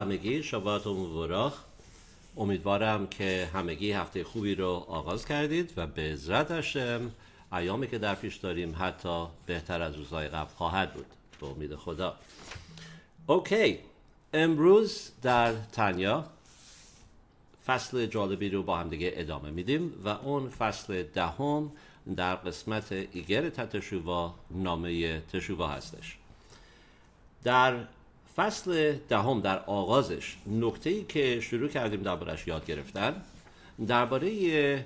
همگی شبات مبارک. امیدوارم که همگی هفته خوبی رو آغاز کردید و به عزت هاشم ایامی که در پیش داریم حتی بهتر از روزهای قبل خواهد بود به امید خدا. اوکی، امروز در تنیا فصل جالبی رو با هم دیگه ادامه میدیم و اون فصل دهم در قسمت ایگر تشووا نامه تشووا هستش. در فصل دهم در آغازش نکته‌ای که شروع کردیم دربارش یاد گرفتن درباره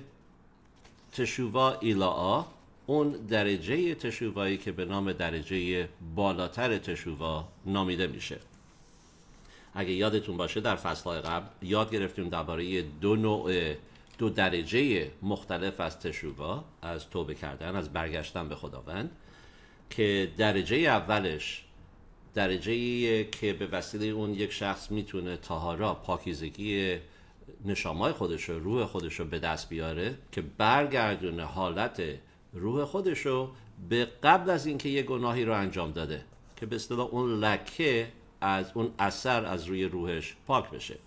تشووا ایلا'a، اون درجه تشووایی که به نام درجه بالاتر تشووا نامیده میشه. اگه یادتون باشه در فصلهای قبل یاد گرفتیم درباره دو درجه مختلف از تشووا، از توبه کردن، از برگشتن به خداوند، که درجه اولش درجه‌ایه که به وسیله اون یک شخص میتونه طهارا، پاکیزگی نشامای خودش و روح خودش رو به دست بیاره که برگردونه حالت روح خودش رو به قبل از اینکه یه گناهی رو انجام داده، که به اصطلاح اون لکه از اون اثر از روی روحش پاک بشه.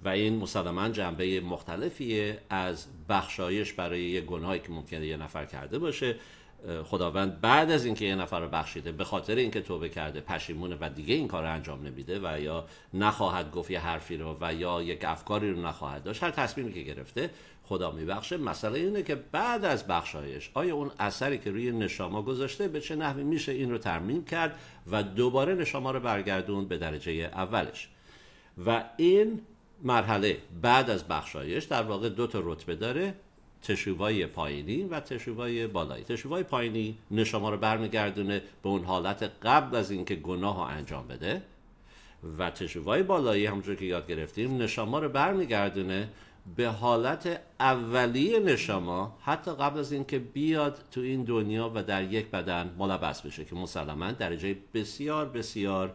و این مسلماً جنبه مختلفیه از بخشایش برای یه گناهی که ممکنه یه نفر کرده باشه. خداوند بعد از اینکه یه نفر رو بخشیده به خاطر اینکه توبه کرده پشیمونه و دیگه این کار رو انجام نمیده و یا نخواهد گفت یه حرفی رو و یا یک افکاری رو نخواهد داشت، هر تصمیمی که گرفته خدا میبخشه. مسئله اینه که بعد از بخشایش آیا اون اثری که روی نشاما گذاشته به چه نحوی میشه این رو ترمیم کرد و دوباره نشاما رو برگردون به درجه اولش. و این مرحله بعد از بخشایش در واقع دو تا رتبه داره: تشووای پایینی و تشووای بالایی. تشووای پایینی نشاما رو برمیگردونه به اون حالت قبل از اینکه گناه رو انجام بده، و تشووای بالایی همونجور که یاد گرفتیم نشاما رو برمیگردونه به حالت اولیه نشاما، حتی قبل از اینکه بیاد تو این دنیا و در یک بدن ملبس بشه، که مسلماً درجه بسیار بسیار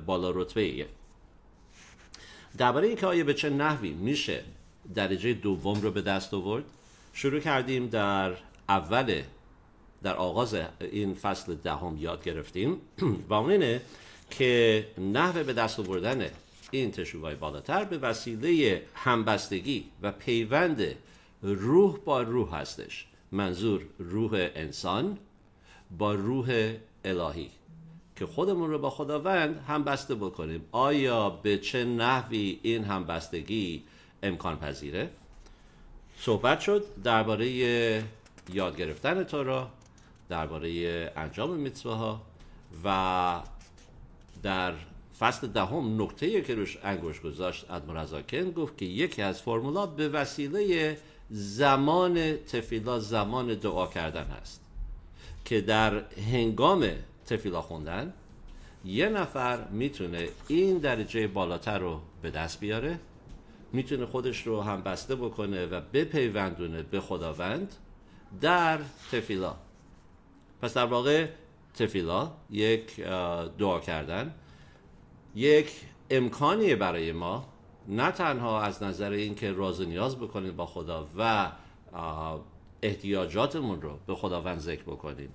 بالا رتبه ایه. درباره اینکه آیا به چه نحوی میشه درجه دوم رو به دست آورد، شروع کردیم در آغاز این فصل دهم یاد گرفتیم و اون اینه که نحوه به دست آوردن این تشووای بالاتر به وسیله همبستگی و پیوند روح با روح هستش. منظور روح انسان با روح الهی، که خودمون رو با خداوند همبسته بکنیم. آیا به چه نحوی این همبستگی امکان پذیره؟ صحبت شد درباره یاد گرفتن تورا، درباره انجام میتواها، و در فصل دهم نکته‌ای که روش انگوش گذاشت ادمورزاکن گفت که یکی از فرمولا به وسیله زمان تفیلا، زمان دعا کردن هست، که در هنگام تفیلا خوندن یه نفر میتونه این درجه بالاتر رو به دست بیاره، میتونه خودش رو هم بسته بکنه و بپیوندونه به خداوند در تفیلا. پس در واقع تفیلا، یک دعا کردن، یک امکانیه برای ما، نه تنها از نظر اینکه راز و نیاز بکنیم با خدا و احتیاجاتمون رو به خداوند ذکر بکنیم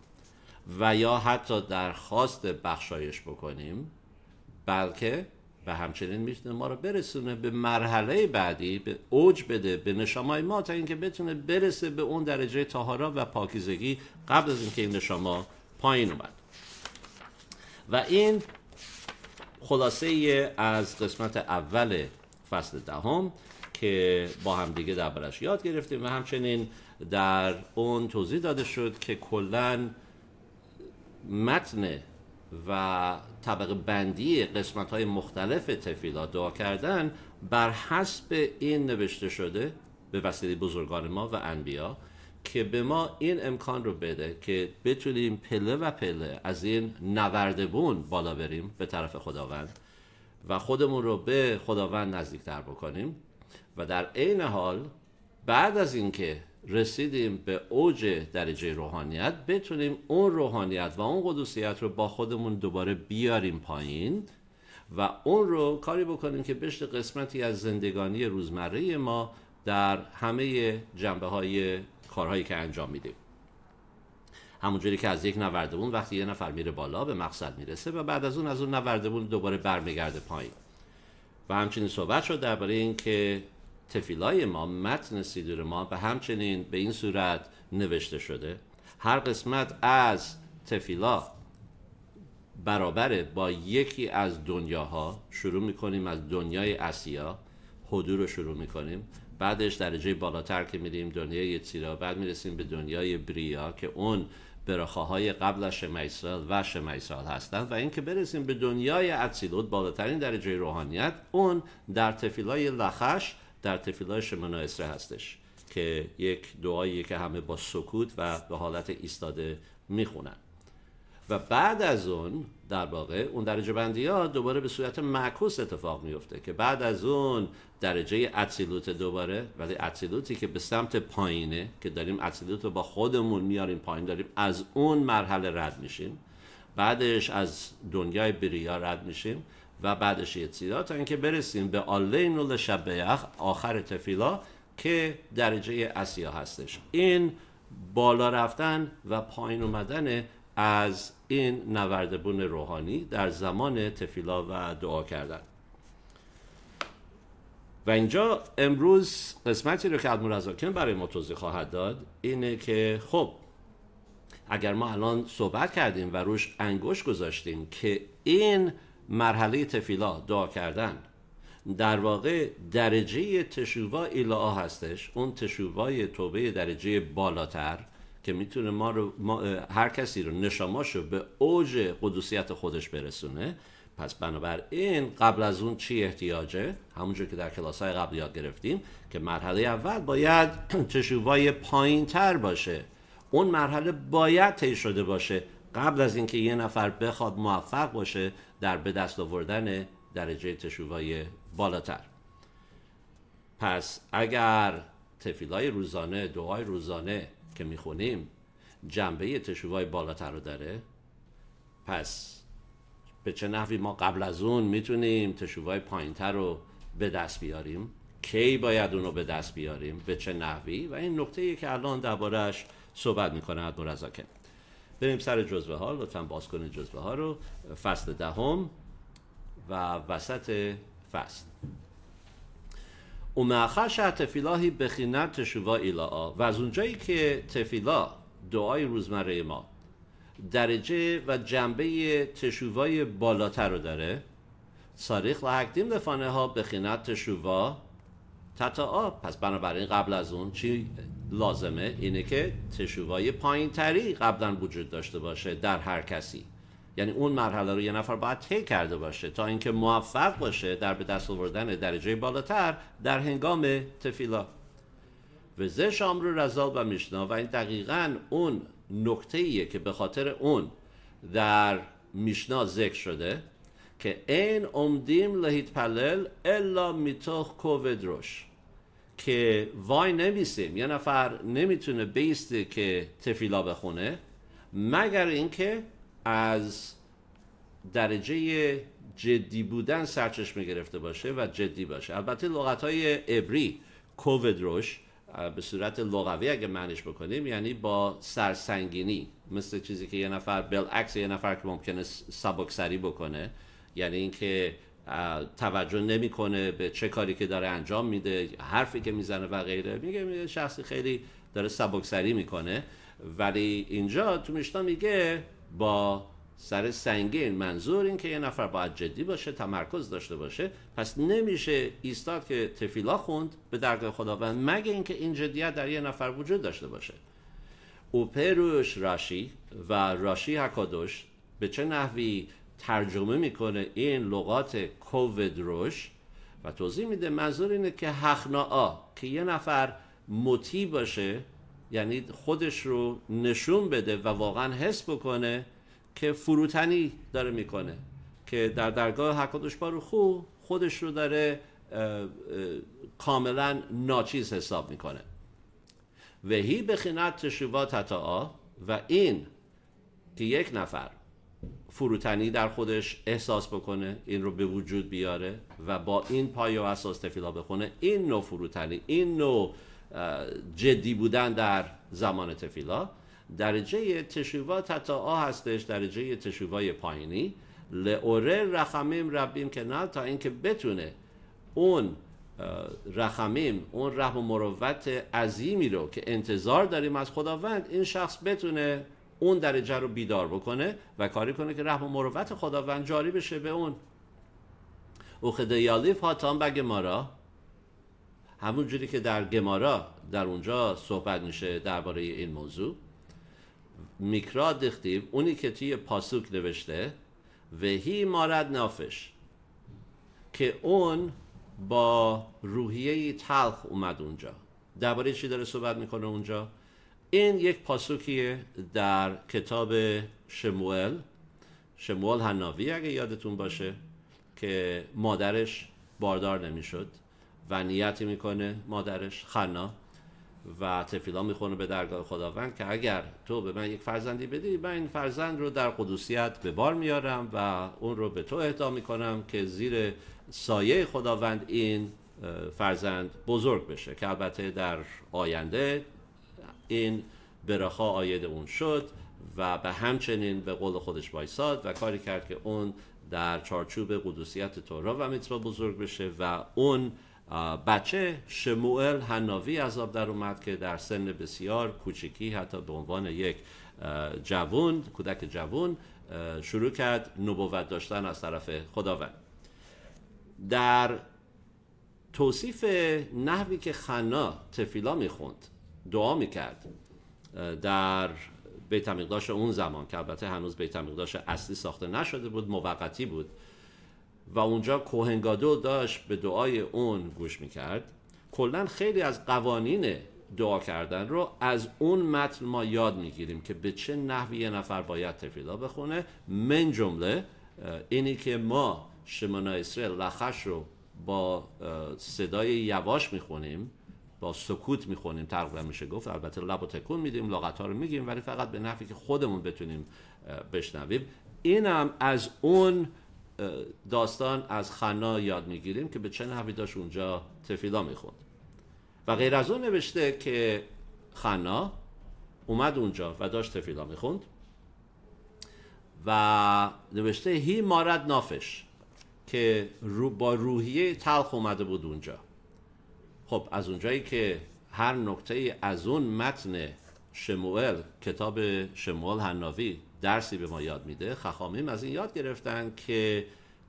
و یا حتی درخواست بخشایش بکنیم، بلکه و همچنین میتونه ما رو برسونه به مرحله بعدی، به اوج بده به نشامای ما، تا اینکه بتونه برسه به اون درجه طهارت و پاکیزگی قبل از اینکه این نشاما پایین اومد. و این خلاصه از قسمت اول فصل دهم که با هم دیگه دربارش یاد گرفتیم و همچنین در اون توضیح داده شد که کلاً متن و طبقه بندی قسمت های مختلف تفیلا دعا کردن بر حسب این نوشته شده به وسیله بزرگان ما و انبیا، که به ما این امکان رو بده که بتونیم پله و پله از این نوردبون بالا بریم به طرف خداوند و خودمون رو به خداوند نزدیکتر بکنیم، و در عین حال بعد از اینکه رسیدیم به اوج درجه روحانیت بتونیم اون روحانیت و اون قدوسیت رو با خودمون دوباره بیاریم پایین و اون رو کاری بکنیم که بشه قسمتی از زندگانی روزمره ما در همه جنبه های کارهایی که انجام میدیم. همونجوری که از یک نوردبون وقتی یه نفر میره بالا به مقصد میرسه و بعد از اون نوردبون دوباره برمیگرده پایین. و همچنین صحبت شد درباره این که تفیلای ما، متن سیدور ما به همچنین به این صورت نوشته شده. هر قسمت از تفیلا برابره با یکی از دنیاها. شروع میکنیم از دنیای اسیا، حضور رو شروع میکنیم، بعدش درجه بالاتر که میریم دنیای یتیرا، بعد میرسیم به دنیای بریا که اون براخاهای قبل از شما اسرائیل و شما اسرائیل هستند، و اینکه برسیم به دنیای اتصیلوت، بالاترین درجه روحانیت، اون در تفیلای لخش، در تفیلای شمانا اسره هستش که یک دعاییه که همه با سکوت و به حالت ایستاده میخونن. و بعد از اون در واقع اون درجه بندی ها دوباره به صورت معکوس اتفاق میفته که بعد از اون درجه اتصیلوت دوباره، ولی اتصیلوتی که به سمت پایینه که داریم اتصیلوت رو با خودمون میاریم پایین، داریم از اون مرحله رد میشیم، بعدش از دنیای بریا رد میشیم و بعدش یتیرا، تا اینکه برسیم به آلینو لشبیخ، آخر تفیلا که درجه اسیا هستش. این بالا رفتن و پایین اومدن از این نوردبون روحانی در زمان تفیلا و دعا کردن. و اینجا امروز قسمتی رو که ادمورزاکن برای ما توضیح خواهد داد اینه که خب اگر ما الان صحبت کردیم و روش انگشت گذاشتیم که این مرحله تفیلا دعا کردن در واقع درجه تشووا ایلا هستش، اون تشووای توبه درجه بالاتر که میتونه هر کسی رو نشاماشو به اوج قدوسیت خودش برسونه. پس بنابراین قبل از اون چی احتیاجه؟ همونجور که در کلاس‌های قبل یاد گرفتیم که مرحله اول باید تشووای پایین تر باشه، اون مرحله باید طی شده باشه قبل از اینکه یه نفر بخواد موفق باشه در به دست آوردن درجه تشووای بالاتر. پس اگر تفیلای روزانه، دعای روزانه که میخونیم جنبه تشووای بالاتر رو داره، پس به چه نحوی ما قبل از اون میتونیم تشووای پایینتر رو به دست بیاریم؟ کی باید اون رو به دست بیاریم؟ به چه نحوی؟ و این نکته‌ای که الان درباره‌اش صحبت میکنه ادمورزاکن. بریم سر جزوه ها. لطفاً باز کنید جزوه ها رو. فصل 10 و وسط فصل. اوماخر شهر تفیلاهی بخینت تشووا ایلا، و از اونجایی که تفیلا دعای روزمره ما درجه و جنبه تشووای بالاتر رو داره، صاریخ لحکدیم لفانه ها بخینت تشووا تتا. پس بنابراین قبل از اون چی لازمه؟ اینه که تشووای پایین تری قبلا وجود داشته باشه در هر کسی. یعنی اون مرحله رو یه نفر باید طی کرده باشه تا اینکه موفق باشه در به دست آوردن درجه بالاتر در هنگام تفیلا. و زه شامرو رزال و میشنا، و این دقیقاً اون نکته‌ایه که به خاطر اون در میشنا ذکر شده که این عمدیم لهیت پلل الا میتوخ کوودروش، که وای نمیسیم، یه نفر نمیتونه بیسته که تفیلا بخونه مگر اینکه از درجه جدی بودن سرچشمه گرفته باشه و جدی باشه. البته لغت‌های عبری کوودروش به صورت لغوی اگه معنیش بکنیم یعنی با سرسنگینی، مثل چیزی که یه نفر بالعکس یه نفر که ممکنه سبکسری بکنه، یعنی اینکه توجه نمیکنه به چه کاری که داره انجام میده، حرفی که میزنه و غیره، میگه شخصی خیلی داره سبکسری میکنه. ولی اینجا تو میشنا میگه با سر سنگین، منظور این که یه نفر باید جدی باشه، تمرکز داشته باشه. پس نمیشه ایستاد که تفیلا خوند به درگاه خداوند مگه اینکه این جدیت در یه نفر وجود داشته باشه. او پروش راشی و راشی حکادوش به چه نحوی ترجمه میکنه این لغات کوودروش و توضیح میده. منظور اینه که حخنا'a، که یه نفر مطیع باشه، یعنی خودش رو نشون بده و واقعا حس بکنه که فروتنی داره میکنه، که در درگاه حکادوش باروخو خودش رو داره کاملا ناچیز حساب میکنه. و هی بخینت تشووا تتا، و این که یک نفر فروتنی در خودش احساس بکنه، این رو به وجود بیاره و با این پایه و اساس تفیلا بخونه، این نوع فروتنی، این نوع جدی بودن در زمان تفیلا درجه تشووا تتا هستش، درجه تشووای پایینی. لئوره رخمیم ربیم که نه، تا اینکه بتونه اون رحمیم، اون رحم و مروت عظیمی رو که انتظار داریم از خداوند، این شخص بتونه اون درجه رو بیدار بکنه و کاری کنه که رحم و مروت خداوند جاری بشه به اون. او خدایالیف هاتان به گمارا، همون جوری که در گمارا در اونجا صحبت میشه درباره این موضوع، میکرا دختیو، اونی که توی پاسوک نوشته و هی مارد نافش، که اون با روحیه تلخ اومد اونجا. درباره چی داره صحبت میکنه اونجا؟ این یک پاسوکیه در کتاب شموئل حناوی اگه یادتون باشه، که مادرش باردار نمیشد و نیتی میکنه مادرش خنا و تفیلا میخونه به درگاه خداوند که اگر تو به من یک فرزندی بدی، من این فرزند رو در قدوسیت به بار میارم و اون رو به تو اهدا میکنم که زیر سایه خداوند این فرزند بزرگ بشه، که البته در آینده این برخا آید اون شد و به همچنین به قول خودش وایساد و کاری کرد که اون در چارچوب قدوسیت تورا و میتوا بزرگ بشه و اون بچه شموئل حناوی از آب در اومد که در سن بسیار کوچکی، حتی به عنوان یک جوان، کودک جوان، شروع کرد نبوت داشتن از طرف خداوند. در توصیف نحوی که خنا تفیلا میخوند، دعا میکرد در بیت المقدس اون زمان، که البته هنوز بیت المقدس اصلی ساخته نشده بود، موقتی بود و اونجا کوهنگادو داشت به دعای اون گوش میکرد، کلا خیلی از قوانین دعا کردن رو از اون متن ما یاد میگیریم که به چه نحوی یه نفر باید تفیلا بخونه. من جمله اینی که ما شمانا اسرائیل لخش رو با صدای یواش میخونیم، با سکوت میخونیم تقریبا میشه گفت، البته لب و تکون میدیم، لغت‌ها رو میگیم، ولی فقط به نحوی که خودمون بتونیم بشنویم. اینم از اون داستان از خنا یاد میگیریم که به چه نحوی داشت اونجا تفیلا میخوند. و غیر از اون نوشته که خنا اومد اونجا و داشت تفیلا میخوند و نوشته هی مارد نافش، که با روحیه تلخ اومده بود اونجا. خب از اونجایی که هر نکته از اون متن شموئل، کتاب شموئل حناوی درسی به ما یاد میده، خخامیم از این یاد گرفتن که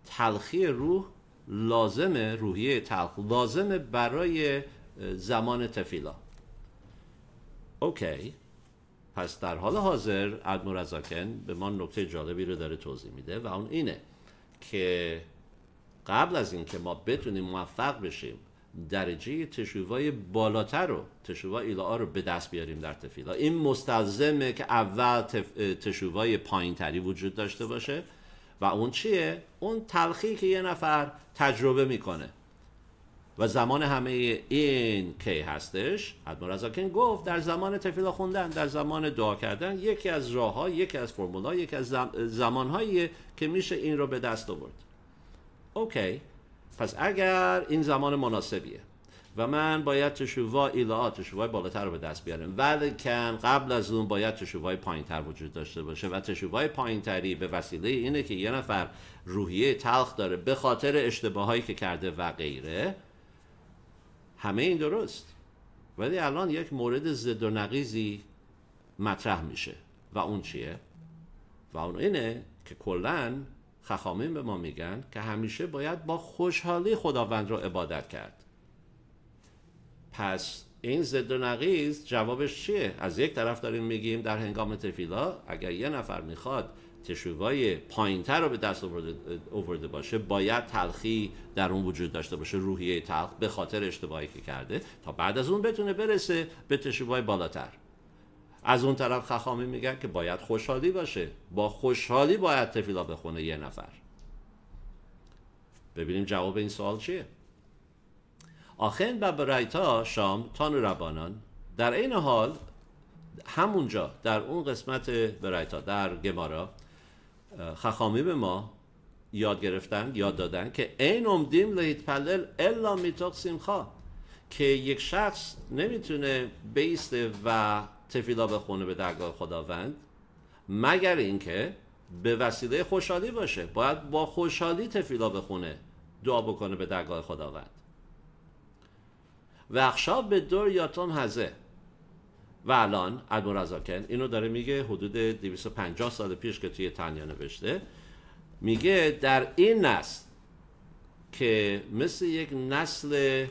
تلخی روح لازمه، روحیه تلخ لازمه برای زمان تفیلا. اوکی، پس در حال حاضر ادمورزاکن به ما نکته جالبی رو داره توضیح میده و اون اینه که قبل از این که ما بتونیم موفق بشیم درجه تشویقای بالاتر رو، تشویقای ایلاها رو به دست بیاریم در تفیلا، این مستلزمه که اول تشویقای پایین تری وجود داشته باشه و اون چیه؟ اون تلخی که یه نفر تجربه میکنه. و زمان همه این کی هستش؟ ادمورزاکن گفت در زمان تفیلا خوندن، در زمان دعا کردن، یکی از راه‌ها، یکی از فرمول‌ها، یکی از زمان‌هایی که میشه این رو به دست آورد. اوکی، پس اگر این زمان مناسبیه و من باید تشویقای ایلاها، تشویقای بالاتر رو به دست بیارم، ولیکن قبل از اون باید تشویقای پایین‌تر وجود داشته باشه و تشویقای پایین‌تری به وسیله اینه که یه نفر روحیه تلخ داره به خاطر اشتباهایی که کرده و غیره، همه این درست، ولی الان یک مورد ضد و نقیضی مطرح میشه و اون چیه؟ و اون اینه که کلاً خخامین به ما میگن که همیشه باید با خوشحالی خداوند رو عبادت کرد. پس این ضد و نقیض جوابش چیه؟ از یک طرف داریم میگیم در هنگام تفیلا اگر یه نفر میخواد تشویقای پایین‌تر رو به دست آورده باشه، باید تلخی در اون وجود داشته باشه، روحیه تلخ به خاطر اشتباهی که کرده، تا بعد از اون بتونه برسه به تشویقای بالاتر. از اون طرف خخامی میگن که باید خوشحالی باشه، با خوشحالی باید تفیلا بخونه یه نفر. ببینیم جواب این سوال چیه؟ آخن و برایتا شام تان ربانان، در این حال همونجا در اون قسمت برایتا در گمارا خخامی به ما یاد دادن که این امدیم لهیتپلل الا میتاق سیمخا، که یک شخص نمیتونه بیسته و تفیلا بخونه به درگاه خداوند مگر اینکه به وسیله خوشحالی باشه، باید با خوشحالی تفیلا بخونه دعا بکنه به درگاه خداوند. و اخشا به دور یاتم هزه. و الان ادمورزاکن اینو داره میگه حدود 250 سال پیش که توی تنیا نوشته، میگه در این نسل که مثل یک نسل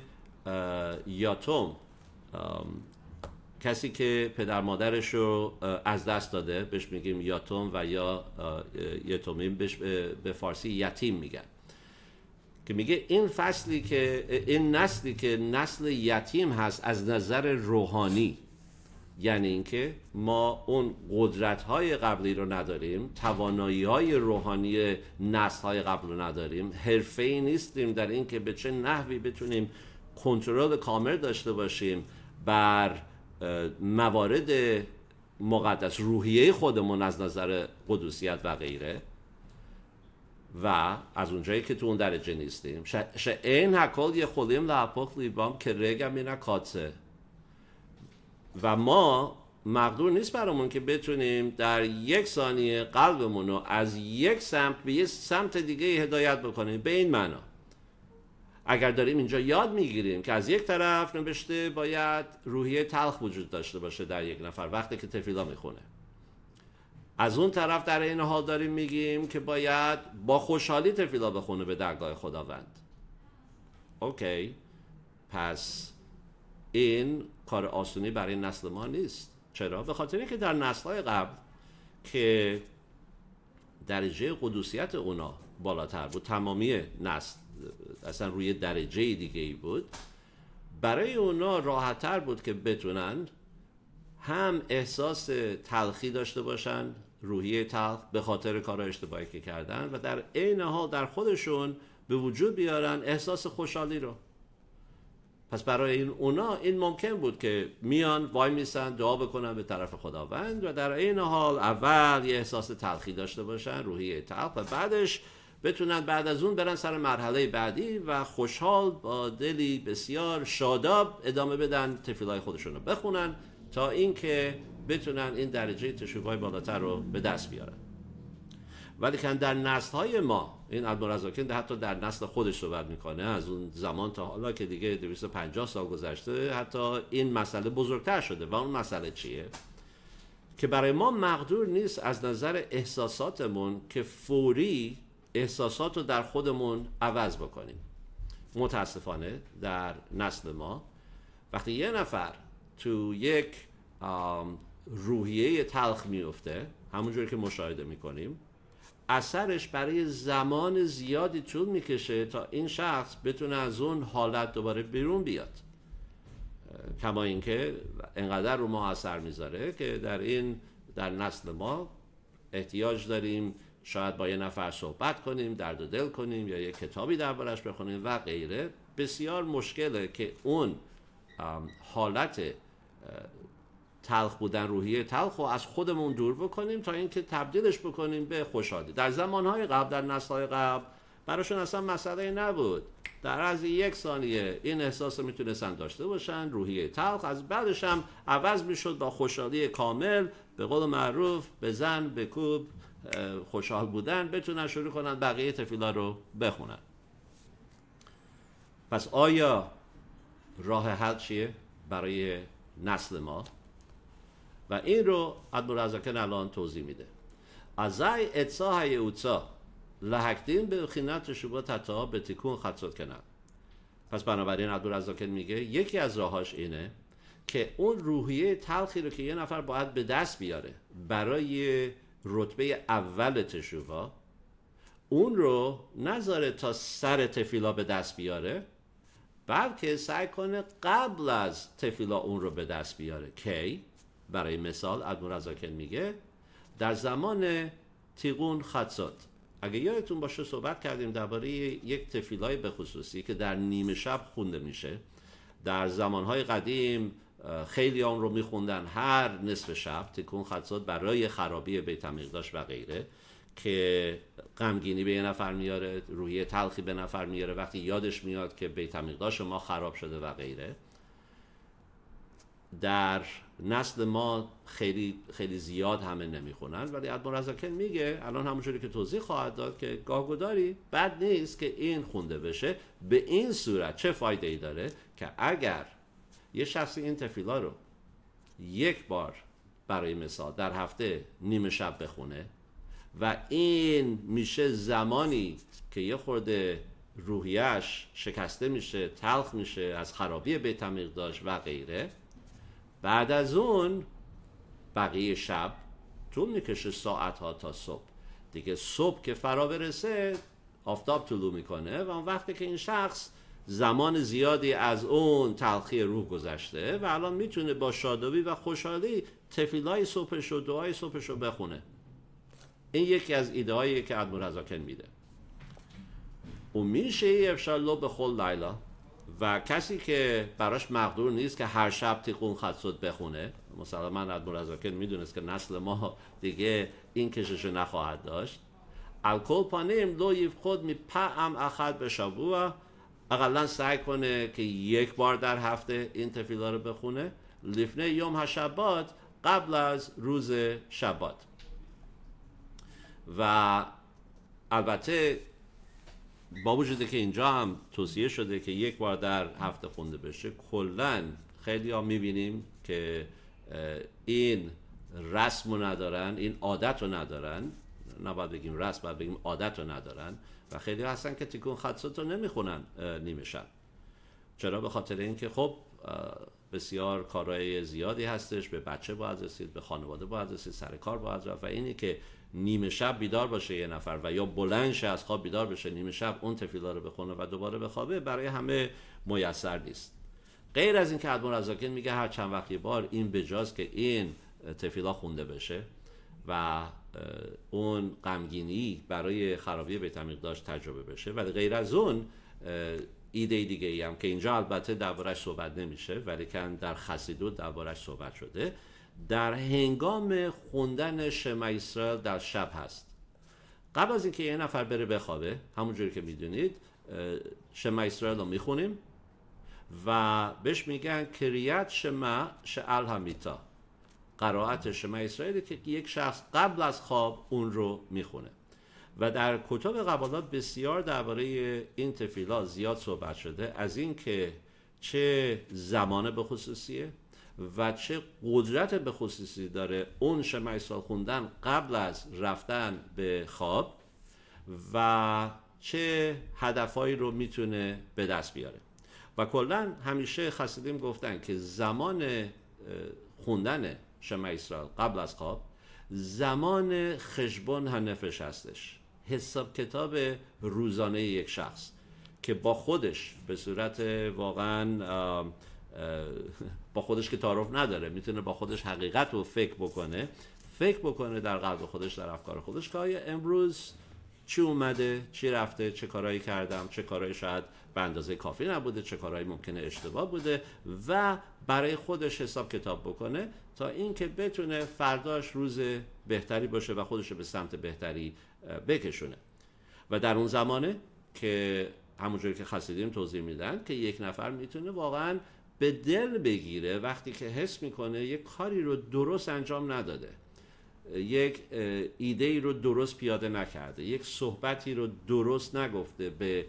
یاتم، کسی که پدر مادرش رو از دست داده بهش میگیم یاتم، و یا یتومیم بهش به فارسی یتیم میگن، که میگه این فصلی که این نسلی که نسل یتیم هست از نظر روحانی، یعنی اینکه ما اون قدرت‌های قبلی رو نداریم، توانایی‌های روحانی نسل‌های قبل رو نداریم، حرفه‌ای نیستیم در اینکه به چه نحوی بتونیم کنترل کامل داشته باشیم بر موارد مقدس روحیه خودمون از نظر قدوسیت و غیره، و از اونجایی که تو اون درجه نیستیم، این هکل יכולים להפוך ליבם כרגע מן הקוצר. و ما مقدور نیست برامون که بتونیم در یک ثانیه قلبمون رو از یک سمت به یک سمت دیگه هدایت بکنیم. به این معنا اگر داریم اینجا یاد میگیریم که از یک طرف نوشته باید روحیه تلخ وجود داشته باشه در یک نفر وقتی که تفیلا میخونه، از اون طرف در این حال داریم میگیم که باید با خوشحالی تفیلا بخونه به درگاه خداوند. اوکی، پس این کار آسونی برای نسل ما نیست. چرا؟ به خاطر اینکه در نسل‌های قبل که درجه قدوسیت اونا بالاتر بود، تمامی نسل اصلا روی درجه دیگه ای بود، برای اونا راحت‌تر بود که بتونن هم احساس تلخی داشته باشن، روحیه تلخ به خاطر کارهای اشتباهی که کردن، و در عین حال در خودشون به وجود بیارن احساس خوشحالی رو. پس برای اونا این ممکن بود که میان وای میسن دعا بکنن به طرف خداوند، و در این حال اول یه احساس تلخی داشته باشن، روحیه تلخ، و بعدش بتونن بعد از اون برن سر مرحله بعدی و خوشحال با دلی بسیار شاداب ادامه بدن تفیلای خودشون رو بخونن تا اینکه بتونن این درجه تشویق‌های بالاتر رو به دست بیارن. ولی که در نسل‌های ما، این ادمورزاکن حتی در نسل خودش صحبت میکنه، از اون زمان تا حالا که دیگه 250 سال گذشته، حتی این مسئله بزرگتر شده. و اون مسئله چیه؟ که برای ما مقدور نیست از نظر احساساتمون که فوری احساسات رو در خودمون عوض بکنیم. متاسفانه در نسل ما وقتی یه نفر تو یک روحیه تلخ میفته، همونجوری که مشاهده میکنیم، اثرش برای زمان زیادی طول میکشه تا این شخص بتونه از اون حالت دوباره بیرون بیاد. کما اینکه انقدر رو ما اثر میذاره که در نسل ما احتیاج داریم شاید با یه نفر صحبت کنیم، درد و دل کنیم، یا یه کتابی دربارش بخونیم و غیره. بسیار مشکله که اون حالت تلخ بودن، روحیه تلخ رو از خودمون دور بکنیم تا اینکه تبدیلش بکنیم به خوشحالی. در زمانهای قبل، در نسل‌های قبل، براشون اصلا مسئله نبود. در از یک ثانیه این احساس رو میتونستن داشته باشن، روحیه تلخ، از بعدش هم عوض میشد با خوشحالی کامل. به قول معروف بزن بکوب، خوشحال بودن، بتونن شروع کنن بقیه تفیلا رو بخونن. پس آیا راه حل چیه برای نسل ما؟ و این رو ادمورزاکن الان توضیح میده. ازای اتسا های اوتسا لحکدین به خینت شبا تتا به تکون خطصد کنن. پس بنابراین ادمورزاکن میگه یکی از راهاش اینه که اون روحیه تلخی رو که یه نفر باید به دست بیاره برای رتبه اول تشوبا، اون رو نذاره تا سر تفیلا به دست بیاره، بلکه سعی کنه قبل از تفیلا اون رو به دست بیاره. کی؟ برای مثال ادمورزاکن میگه در زمان تیقون خطصد. اگه یادتون باشه صحبت کردیم درباره یک تفیلای به خصوصی که در نیمه شب خونده میشه. در زمانهای قدیم خیلی اون رو میخوندن هر نصف شب، تیقون خطصد، برای خرابی بیت المقدس و غیره، که غمگینی به یه نفر میاره، روحیه تلخی به نفر میاره وقتی یادش میاد که بیت المقدس ما خراب شده و غیره. در نسل ما خیلی خیلی زیاد همه نمیخونن، ولی ادمورزاکن میگه الان همونجوری که توضیح خواهد داد که گاهگداری بد نیست که این خونده بشه. به این صورت چه فایده ای داره که اگر یه شخصی این تفیلا رو یک بار برای مثال در هفته نیمه شب بخونه و این میشه زمانی که یه خورده روحیش شکسته میشه، تلخ میشه از خرابی بیت المقدس و غیره، بعد از اون بقیه شب طول میکشه ساعتها تا صبح دیگه. صبح که فرا برسه آفتاب طلوع میکنه و اون وقتی که این شخص زمان زیادی از اون تلخی روح گذشته و الان میتونه با شادابی و خوشحالی تفیلای صبحش و دعای صبحش رو بخونه. این یکی از ایده هایی که ادمورزاکن میده. و میشه افشالله به خل لیلا، و کسی که براش مقدور نیست که هر شب تیقون خدسوت بخونه، مثلا من ادمورزاکن میدونست که نسل ما دیگه این کشش نخواهد داشت، الکل پانیم لو یفخد می پعم اخد به شبوه، اقلا سعی کنه که یک بار در هفته این تفیلا رو بخونه، لیفنه یوم هشبات، قبل از روز شبات. و البته با وجودی که اینجا هم توصیه شده که یک بار در هفته خونده بشه، کلن خیلی ها میبینیم که این رسم رو ندارن، این عادت رو ندارن، نباید بگیم رسم، باید بگیم عادت رو ندارن و خیلی هستن که تیکون خدسوت رو نمیخونن نیمه شب. چرا؟ به خاطر اینکه خب بسیار کارهای زیادی هستش، به بچه باید رسید، به خانواده باید رسید، سر کار باید رفت و اینی که نیمه شب بیدار باشه یه نفر و یا بلند شه از خواب بیدار بشه نیمه شب اون تفیلا رو بخونه و دوباره بخوابه برای همه میسر نیست. غیر از این که ادمورزاکن میگه هر چند وقت یه بار این بجاست که این تفیلا خونده بشه و اون غمگینی برای خرابی بیت المقدس تجربه بشه. ولی غیر از اون ایده دیگه ای هم که اینجا البته دربارش صحبت نمیشه ولی که در خسیدوت دربارش صحبت شده، در هنگام خوندن شما اسرائیل در شب هست. قبل از اینکه یه نفر بره بخوابه، همونجوری که میدونید شما اسرائیل رو میخونیم و بهش میگن کریت شما شعل همیتا، قرائت شما اسرائیل که یک شخص قبل از خواب اون رو میخونه. و در کتب قبالات بسیار درباره این تفیلا زیاد صحبت شده، از این که چه زمان به خصوصیه و چه قدرت به خصوصی داره اون شما اسرائیل خوندن قبل از رفتن به خواب و چه هدفهایی رو میتونه به دست بیاره. و کلا همیشه خسیدیم گفتن که زمان خوندن شما اسرائیل قبل از خواب زمان خشبون هنفش هستش، حساب کتاب روزانه یک شخص که با خودش به صورت واقعا با خودش که تعارف نداره، میتونه با خودش حقیقت رو فکر بکنه در قلب خودش، در افکار خودش که آیا امروز چی اومده، چی رفته، چه کارهایی کردم، چه کارهایی شاید به اندازه کافی نبوده، چه کارهایی ممکنه اشتباه بوده و برای خودش حساب کتاب بکنه تا اینکه بتونه فرداش روز بهتری باشه و خودش رو به سمت بهتری بکشونه. و در اون زمانه که همونجوری که خسیدیم توضیح میدن که یک نفر میتونه واقعا به دل بگیره وقتی که حس میکنه یک کاری رو درست انجام نداده، یک ایده‌ای رو درست پیاده نکرده، یک صحبتی رو درست نگفته به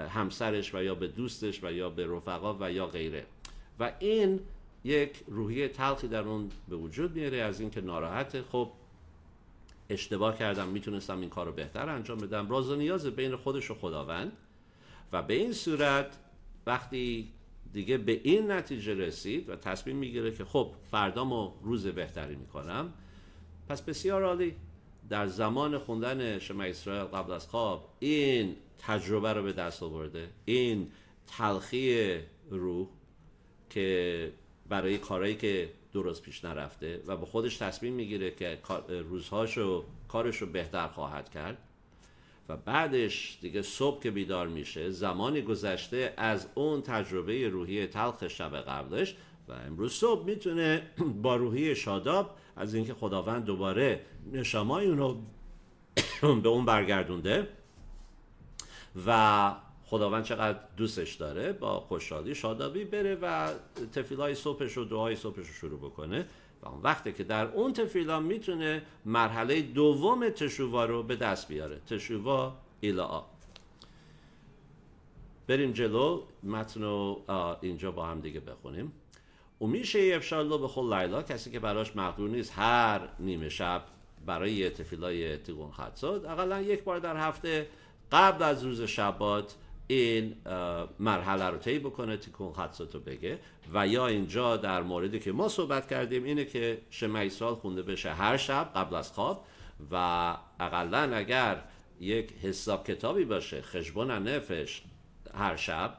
همسرش و یا به دوستش و یا به رفقا و یا غیره و این یک روحیه تلخی در اون به وجود میاره از اینکه ناراحته، خب اشتباه کردم، میتونستم این کار رو بهتر انجام بدم، راز و نیاز بین خودش و خداوند. و به این صورت وقتی دیگه به این نتیجه رسید و تصمیم میگیره که خب فردامو روز بهتری میکنم، پس بسیار عالی، در زمان خوندن شما اسرائیل قبل از خواب این تجربه رو به دست آورده، این تلخی روح که برای کارهایی که درست پیش نرفته و به خودش تصمیم میگیره که روزهاشو کارشو بهتر خواهد کرد و بعدش دیگه صبح که بیدار میشه زمانی گذشته از اون تجربه روحی تلخ شب قبلش و امروز صبح میتونه با روحی شاداب از اینکه خداوند دوباره نشامای اونو به اون برگردونده و خداوند چقدر دوستش داره، با خوشحالی شادابی بره و تفیلای صبحش و دعای صبحش رو شروع بکنه و اون وقته که در اون تفیلا میتونه مرحله دوم تشووا رو به دست بیاره، تشووا ایلا. بریم جلو، متن رو اینجا با هم دیگه بخونیم. و میشه افشالله به خل لیلا، کسی که براش مقدور نیست هر نیمه شب برای تفیلای تیگون خدسات اقلا یک بار در هفته قبل از روز شبات این مرحله رو طی بکنه، تیکون خدسات رو بگه. و یا اینجا در موردی که ما صحبت کردیم اینه که شمع اسرائیل خونده بشه هر شب قبل از خواب و اقلا اگر یک حساب کتابی باشه خشبون نفش هر شب،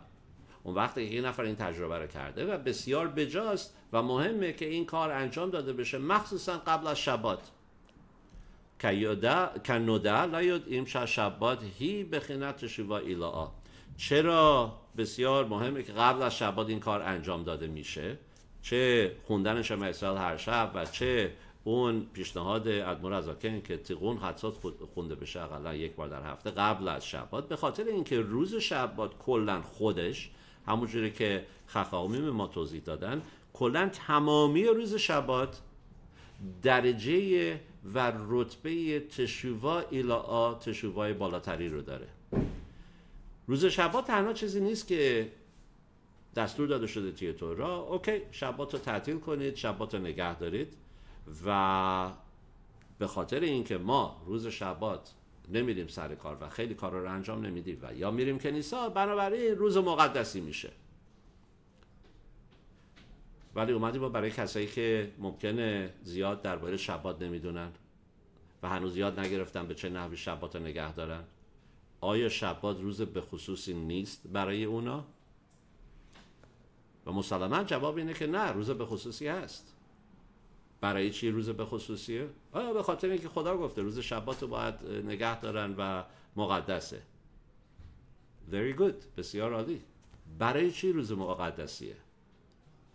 اون وقتی که این نفر این تجربه رو کرده و بسیار بجاست و مهمه که این کار انجام داده بشه مخصوصا قبل از شبات. که نودا لایود این شبات هی بخینت تشووا ایلا. چرا بسیار مهمه که قبل از شبات این کار انجام داده میشه، چه خوندن شمع اسرائیل هر شب و چه اون پیشنهاد ادمور ازاکن که تیقون خدسات خونده بشه اقلا یک بار در هفته قبل از شبات، به خاطر اینکه روز شبات کلا خودش همونجوری که خخامیم ما توضیح دادن، کلا تمامی روز شبات درجه و رتبه تشووا ایلا، تشووای بالاتری رو داره. روز شبات تنها چیزی نیست که دستور داده شده توی تورا، اوکی شبات رو تعطیل کنید، شبات رو نگه دارید و به خاطر اینکه ما روز شبات نمیریم سر کار و خیلی کار رو انجام نمیدیم و یا میریم کنیسا، بنابراین روز مقدسی میشه. ولی اومدیم ما برای کسایی که ممکنه زیاد درباره شبات نمیدونن و هنوز یاد نگرفتن به چه نحوی شبات رو نگه دارن، آیا شبات روز به خصوصی نیست برای اونا؟ و مسلماً جواب اینه که نه، روز به خصوصی هست. برای چی روز به خصوصیه؟ به خاطر اینکه خدا گفته روز شبات رو باید نگه دارن و مقدسه. Very good، بسیار عالی. برای چی روز مقدسیه؟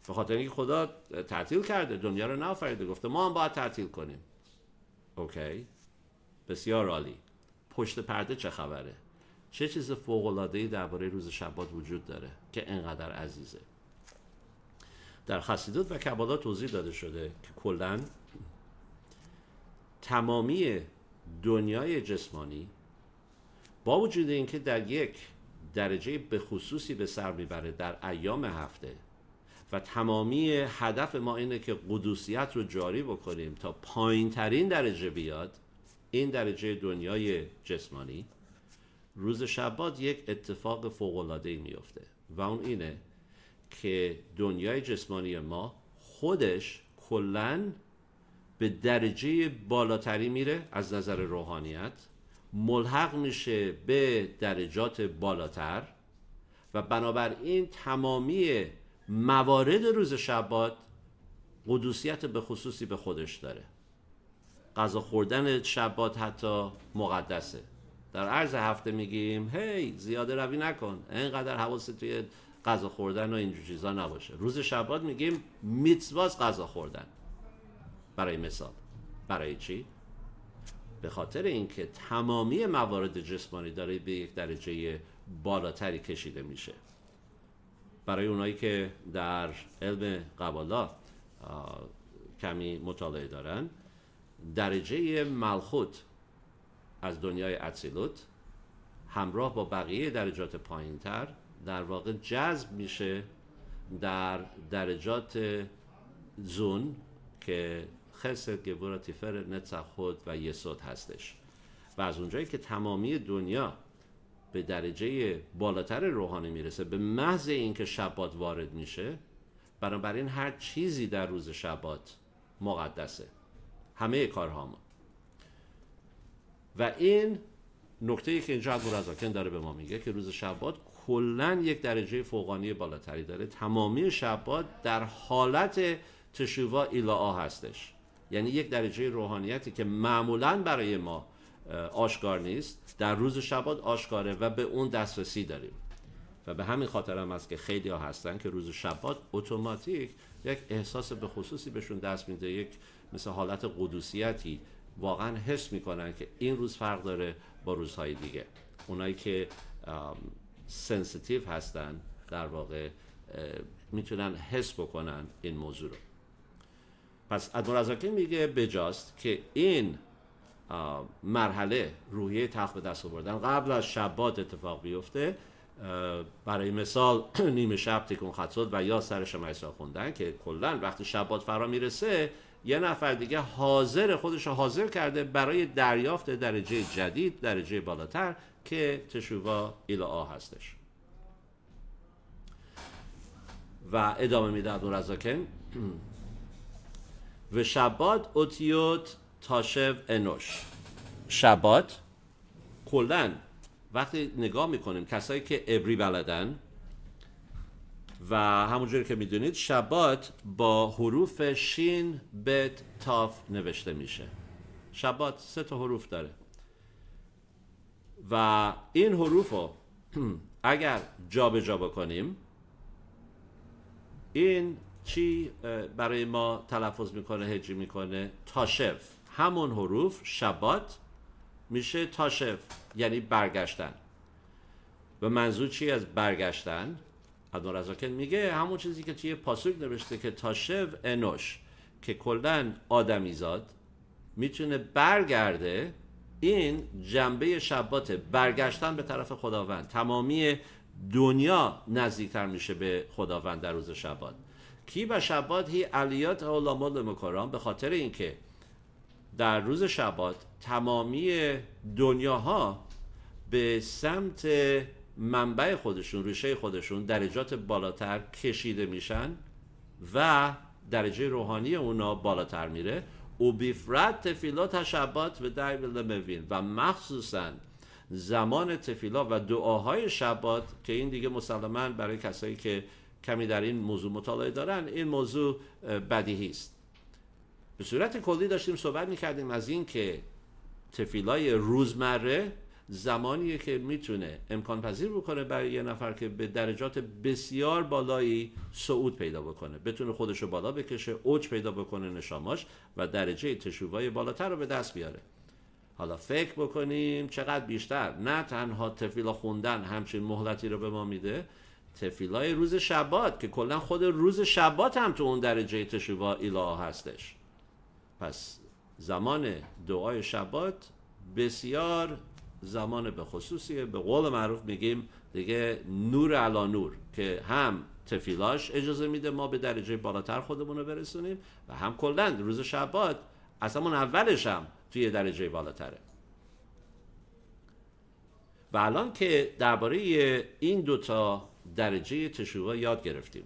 به خاطر اینکه خدا تعطیل کرده، دنیا رو نآفریده، گفته ما هم باید تعطیل کنیم. اوکی، بسیار عالی. پشت پرده چه خبره؟ چه چیز فوق‌العاده‌ای درباره روز شبات وجود داره که انقدر عزیزه؟ در خسیدوت و کبالا توضیح داده شده که کلاً تمامی دنیای جسمانی با وجود اینکه در یک درجه به خصوصی به سر میبره در ایام هفته و تمامی هدف ما اینه که قدوسیت رو جاری بکنیم تا پایین ترین درجه بیاد، این درجه دنیای جسمانی، روز شبات یک اتفاق فوق‌العاده‌ای میفته و اون اینه که دنیای جسمانی ما خودش کلاً به درجه بالاتری میره از نظر روحانیت، ملحق میشه به درجات بالاتر و بنابراین تمامی موارد روز شبات قدوسیت به خصوصی به خودش داره. غذا خوردن شبات حتی مقدسه. در عرض هفته میگیم هی زیاده روی نکن، اینقدر حواست توی غذا خوردن و اینجور چیزا نباشه. روز شبات میگیم میتواست غذا خوردن، برای مثال. برای چی؟ به خاطر اینکه تمامی موارد جسمانی داره به یک درجه بالاتری کشیده میشه. برای اونایی که در علم قبالا کمی مطالعه دارن، درجه ملخوت از دنیای اتسیلوت همراه با بقیه درجات پایینتر در واقع جذب میشه در درجات زون که خسد، گبورا، تیفر، نتزع، خود و یسود هستش و از اونجایی که تمامی دنیا به درجه بالاتر روحانی میرسه به محض اینکه شبات وارد میشه، بنابراین هر چیزی در روز شبات مقدسه، همه کارهامون. و این نکته‌ای که اینجا ادمور ازاکن داره به ما میگه که روز شبات کلاً یک درجه فوقانی بالاتری داره. تمامی شبات در حالت تشووا ایلا هستش، یعنی یک درجه روحانیتی که معمولاً برای ما آشکار نیست، در روز شبات آشکاره و به اون دسترسی داریم. و به همین خاطر هم است که خیلی ها هستن که روز شبات اتوماتیک یک احساس به خصوصی بهشون دست میده، یک مثل حالت قدوسیتی واقعا حس میکنن که این روز فرق داره با روزهای دیگه. اونایی که سنسیتیو هستن، در واقع میتونن حس بکنن این موضوع رو. پس ادمورزاکن میگه بجاست که این مرحله روحیه تخت به دست آوردن قبل از شبات اتفاق بیفته، برای مثال نیمه شب تکون خطوط و یا سر شمعیسا خوندن، که کلن وقتی شبات فرا میرسه یه نفر دیگه حاضر خودش رو حاضر کرده برای دریافت درجه جدید، درجه بالاتر که تشووا ایلا هستش. و ادامه میده ادمورزاکن و شبات اوتیوت تاشو انوش. شبات کلن وقتی نگاه میکنیم کسایی که عبری بلدن و همونجوری که میدونید شبات با حروف شین بت تاف نوشته میشه. شبات 3 حروف داره و این حروف رو اگر جا به جا بکنیم این چی برای ما تلفظ میکنه، هجی میکنه؟ تاشف. همون حروف شبات میشه تاشف، یعنی برگشتن. و منظور چی از برگشتن؟ ادمورزاکن میگه همون چیزی که توی پاسوک نوشته که تاشف انوش، که کلن آدمیزاد میتونه برگرده. این جنبه شبات، برگشتن به طرف خداوند. تمامی دنیا نزدیکتر میشه به خداوند در روز شبات. کی به شبات هی علیات علامات مکرم، به خاطر اینکه در روز شبات تمامی دنیاها به سمت منبع خودشون، ریشه خودشون، درجات بالاتر کشیده میشن و درجه روحانی اونا بالاتر میره. و بیفرد تفیلات شبات و دایو موین، و مخصوصا زمان تفیلا و دعاهای شبات، که این دیگه مسلماً برای کسایی که کمی در این موضوع مطالعه دارن این موضوع بدیهی است. به صورت کلی داشتیم صحبت میکردیم از این که تفیلای روزمره زمانیه که میتونه امکان پذیر بکنه برای یه نفر که به درجات بسیار بالایی صعود پیدا بکنه، بتونه خودشو بالا بکشه، اوج پیدا بکنه نشاماش و درجه تشویای بالاتر رو به دست بیاره. حالا فکر بکنیم چقدر بیشتر، نه تنها تفیلا خوندن همچین مهلتی رو به ما میده، تفیلای روز شبات که کلا خود روز شبات هم تو اون درجه تشویوا ایلا هستش. پس زمان دعای شبات بسیار زمان به خصوصیه. به قول معروف میگیم دیگه نور علا نور، که هم تفیلاش اجازه میده ما به درجه بالاتر خودمون رو برسونیم و هم کلا روز شبات از همون اولش هم توی درجه بالاتره. و الان که درباره این دوتا درجه تشویوا یاد گرفتیم،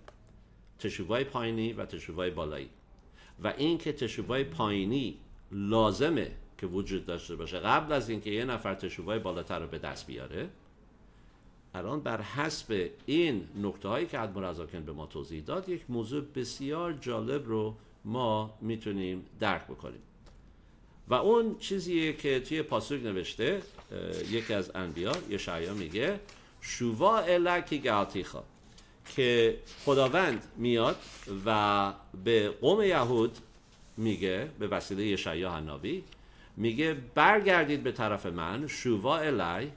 تشویوای پایینی و تشویوای بالایی، و این که تشویوای پایینی لازمه که وجود داشته باشه قبل از اینکه یه نفر تشویوای بالاتر رو به دست بیاره، الان بر حسب این نکته هایی که ادمورزاکن به ما توضیح داد یک موضوع بسیار جالب رو ما میتونیم درک بکنیم. و اون چیزیه که توی پاسوک نوشته یکی از انبیا یشعیا میگه شووا الکی گالتیخا، که خداوند میاد و به قوم یهود میگه به وسیله یشعیا حنابی میگه برگردید به طرف من، شووا الی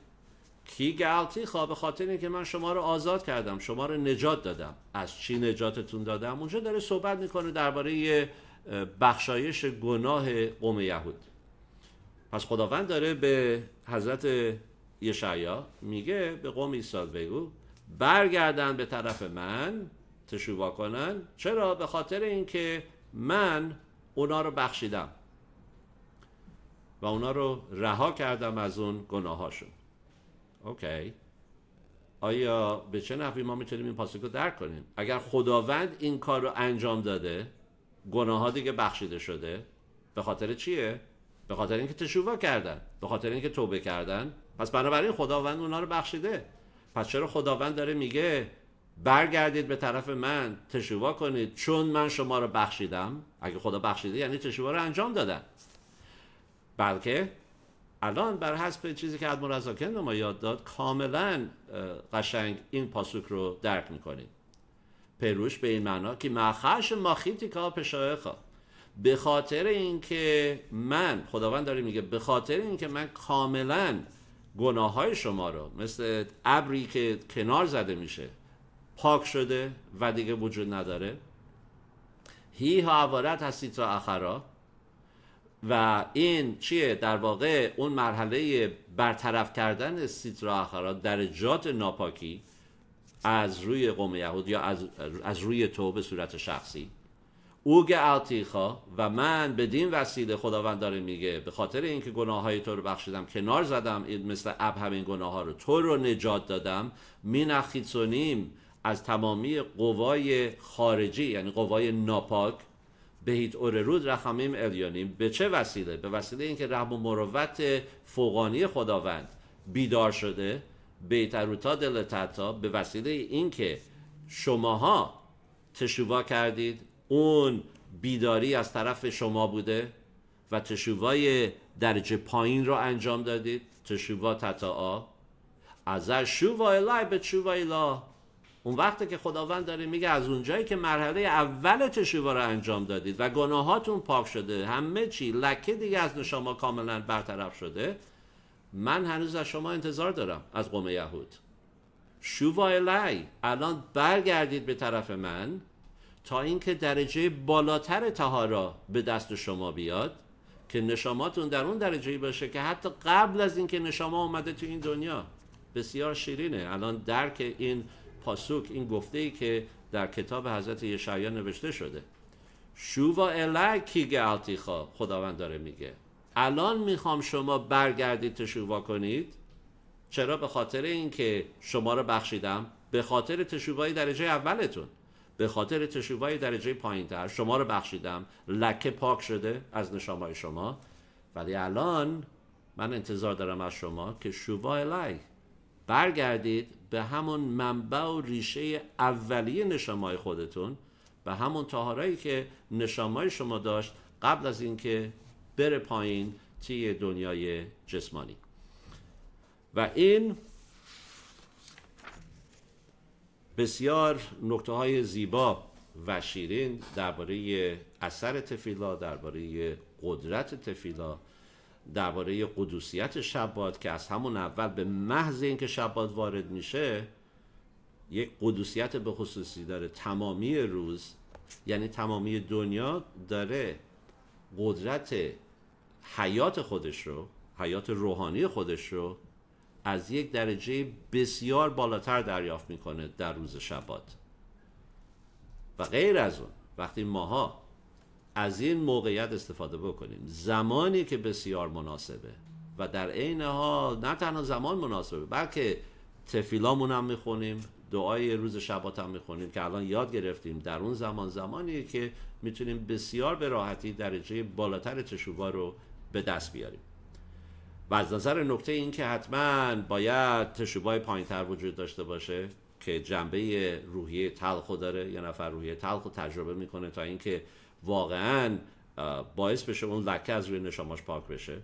کی گالتیخا، به خاطر اینکه من شما رو آزاد کردم، شما رو نجات دادم. از چی نجاتتون دادم؟ اونجا داره صحبت میکنه درباره بخشایش گناه قوم یهود. پس خداوند داره به حضرت یشعیا میگه به قوم اسرائیل بگو برگردن به طرف من، تشویوا کنن. چرا؟ به خاطر اینکه من اونا رو بخشیدم و اونا رو رها کردم از اون گناهاشون. اوکی، آیا به چه نحوی ما میتونیم این پاسخ رو درک کنیم؟ اگر خداوند این کار رو انجام داده، گناه ها دیگه بخشیده شده، به خاطر چیه؟ به خاطر اینکه تشویوا کردن، به خاطر اینکه توبه کردن. پس بنابراین خداوند اونا رو بخشیده. پس چرا خداوند داره میگه برگردید به طرف من، تشویوا کنید، چون من شما رو بخشیدم؟ اگه خدا بخشیده یعنی تشویوا رو انجام دادن. بلکه الان بر حسب چیزی که ادمورزاکن ما یاد داد کاملا قشنگ این پاسوک رو درک میکنیم. پیروش به این معنا که مخش ماخیتی که پشایخا، به خاطر اینکه من، خداوند داره میگه به خاطر اینکه من کاملا گناه های شما رو مثل ابری که کنار زده میشه پاک شده و دیگه وجود نداره. هی ها عبارت از سیترا اخرا، و این چیه؟ در واقع اون مرحله برطرف کردن سیترا اخرا، درجات ناپاکی از روی قوم یهود یا از روی تو به صورت شخصی. اوگ التیخا، و من بدین وسیله، خداوند داره میگه، به خاطر اینکه گناه های تو رو بخشیدم، کنار زدم مثل اب همین گناه ها رو، تو رو نجات دادم. مین خیتسونیم، از تمامی قوای خارجی یعنی قوای ناپاک، بهیت اوررود رحمیم الیانیم. به چه وسیله؟ به وسیله اینکه رحم و مروت فوقانی خداوند بیدار شده، بیتروتا دلتتا، به وسیله اینکه شماها تشووا کردید، اون بیداری از طرف شما بوده و تشووای درجه پایین رو انجام دادید، تشووا تتاآ، از شووا الای به شووا الا. اون وقتی که خداوند داره میگه از اونجایی که مرحله اول تشووا رو انجام دادید و گناهاتون پاک شده، همه چی لکه دیگه از شما کاملا برطرف شده، من هنوز از شما انتظار دارم، از قوم یهود. شووا الی، الان برگردید به طرف من تا اینکه درجه بالاتر طهارا به دست شما بیاد، که نشاماتون در اون درجه‌ای باشه که حتی قبل از اینکه نشاما اومده تو این دنیا. بسیار شیرینه الان درک این پاسوک، این گفته‌ای که در کتاب حضرت یشعیا نوشته شده. شووا الی کی گالتیخا، خداوند داره میگه الان میخوام شما برگردید تشووا کنید. چرا؟ به خاطر اینکه شما رو بخشیدم، به خاطر تشووای درجه اولتون، به خاطر تشووای درجه پایین‌تر شما رو بخشیدم، لکه پاک شده از نشامای شما. ولی الان من انتظار دارم از شما که شووا الی، برگردید به همون منبع و ریشه اولیه نشامای خودتون، به همون طهارایی که نشامای شما داشت قبل از اینکه بره پایین توی دنیای جسمانی. و این بسیار نکته های زیبا و شیرین درباره اثر تفیلا، درباره قدرت تفیلا، درباره قدوسیت شبات، که از همون اول به محض اینکه شبات وارد میشه یک قدوسیت به خصوصی داره. تمامی روز، یعنی تمامی دنیا، داره قدرت حیات خودش رو، حیات روحانی خودش رو از یک درجه بسیار بالاتر دریافت میکنه در روز شبات. و غیر از اون، وقتی ماها از این موقعیت استفاده بکنیم، زمانی که بسیار مناسبه و در عین حال نه تنها زمان مناسبه، بلکه تفیلامون هم میخونیم، دعای روز شبات هم میخونیم که الان یاد گرفتیم در اون زمانی که میتونیم بسیار به راحتی درجه بالاتر تشووا رو به دست بیاریم. و از نظر نکته این که حتما باید تشووای پایین‌تر وجود داشته باشه که جنبه روحیه تلخ داره، یه نفر روحیه تلخ رو تجربه میکنه تا اینکه واقعا باعث بشه اون لکه از روی نشاماش پاک بشه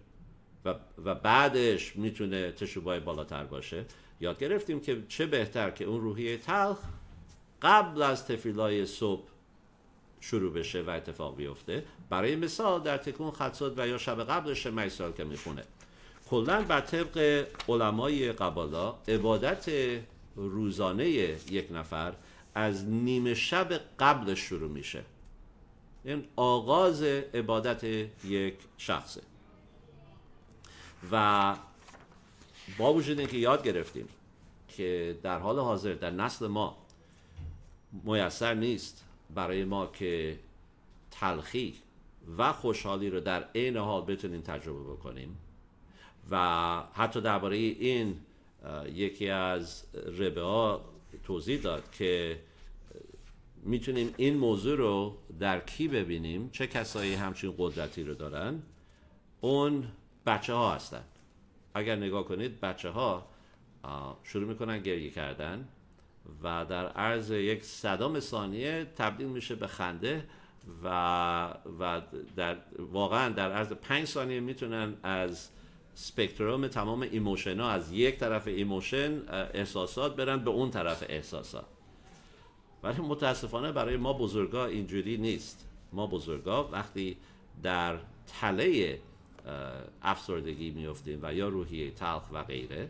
و بعدش میتونه تشووای بالاتر باشه. یاد گرفتیم که چه بهتر که اون روحیه تلخ قبل از تفیلای صبح شروع بشه و اتفاق بیفته. برای مثال در تکون خطسات و یا شب قبلش میسال که میخونه، کلاً بر طبق علمای قبالا عبادت روزانه یک نفر از نیمه شب قبلش شروع میشه. این آغاز عبادت یک شخصه. و با وجود اینکه یاد گرفتیم که در حال حاضر در نسل ما میسر نیست برای ما که تلخی و خوشحالی رو در عین حال بتونیم تجربه بکنیم، و حتی درباره این یکی از ربه ها توضیح داد که میتونیم این موضوع رو در کی ببینیم، چه کسایی همچین قدرتی رو دارن. اون بچه ها هستن. اگر نگاه کنید بچه ها شروع میکنن گریه کردن و در عرض یک صدام ثانیه تبدیل میشه به خنده و واقعا در عرض 5 ثانیه میتونن از سپکتروم تمام ایموشن ها، از یک طرف ایموشن احساسات، برن به اون طرف احساسات. ولی متاسفانه برای ما بزرگا اینجوری نیست. ما بزرگا وقتی در تله افسردگی میفتیم و یا روحیه تلخ و غیره،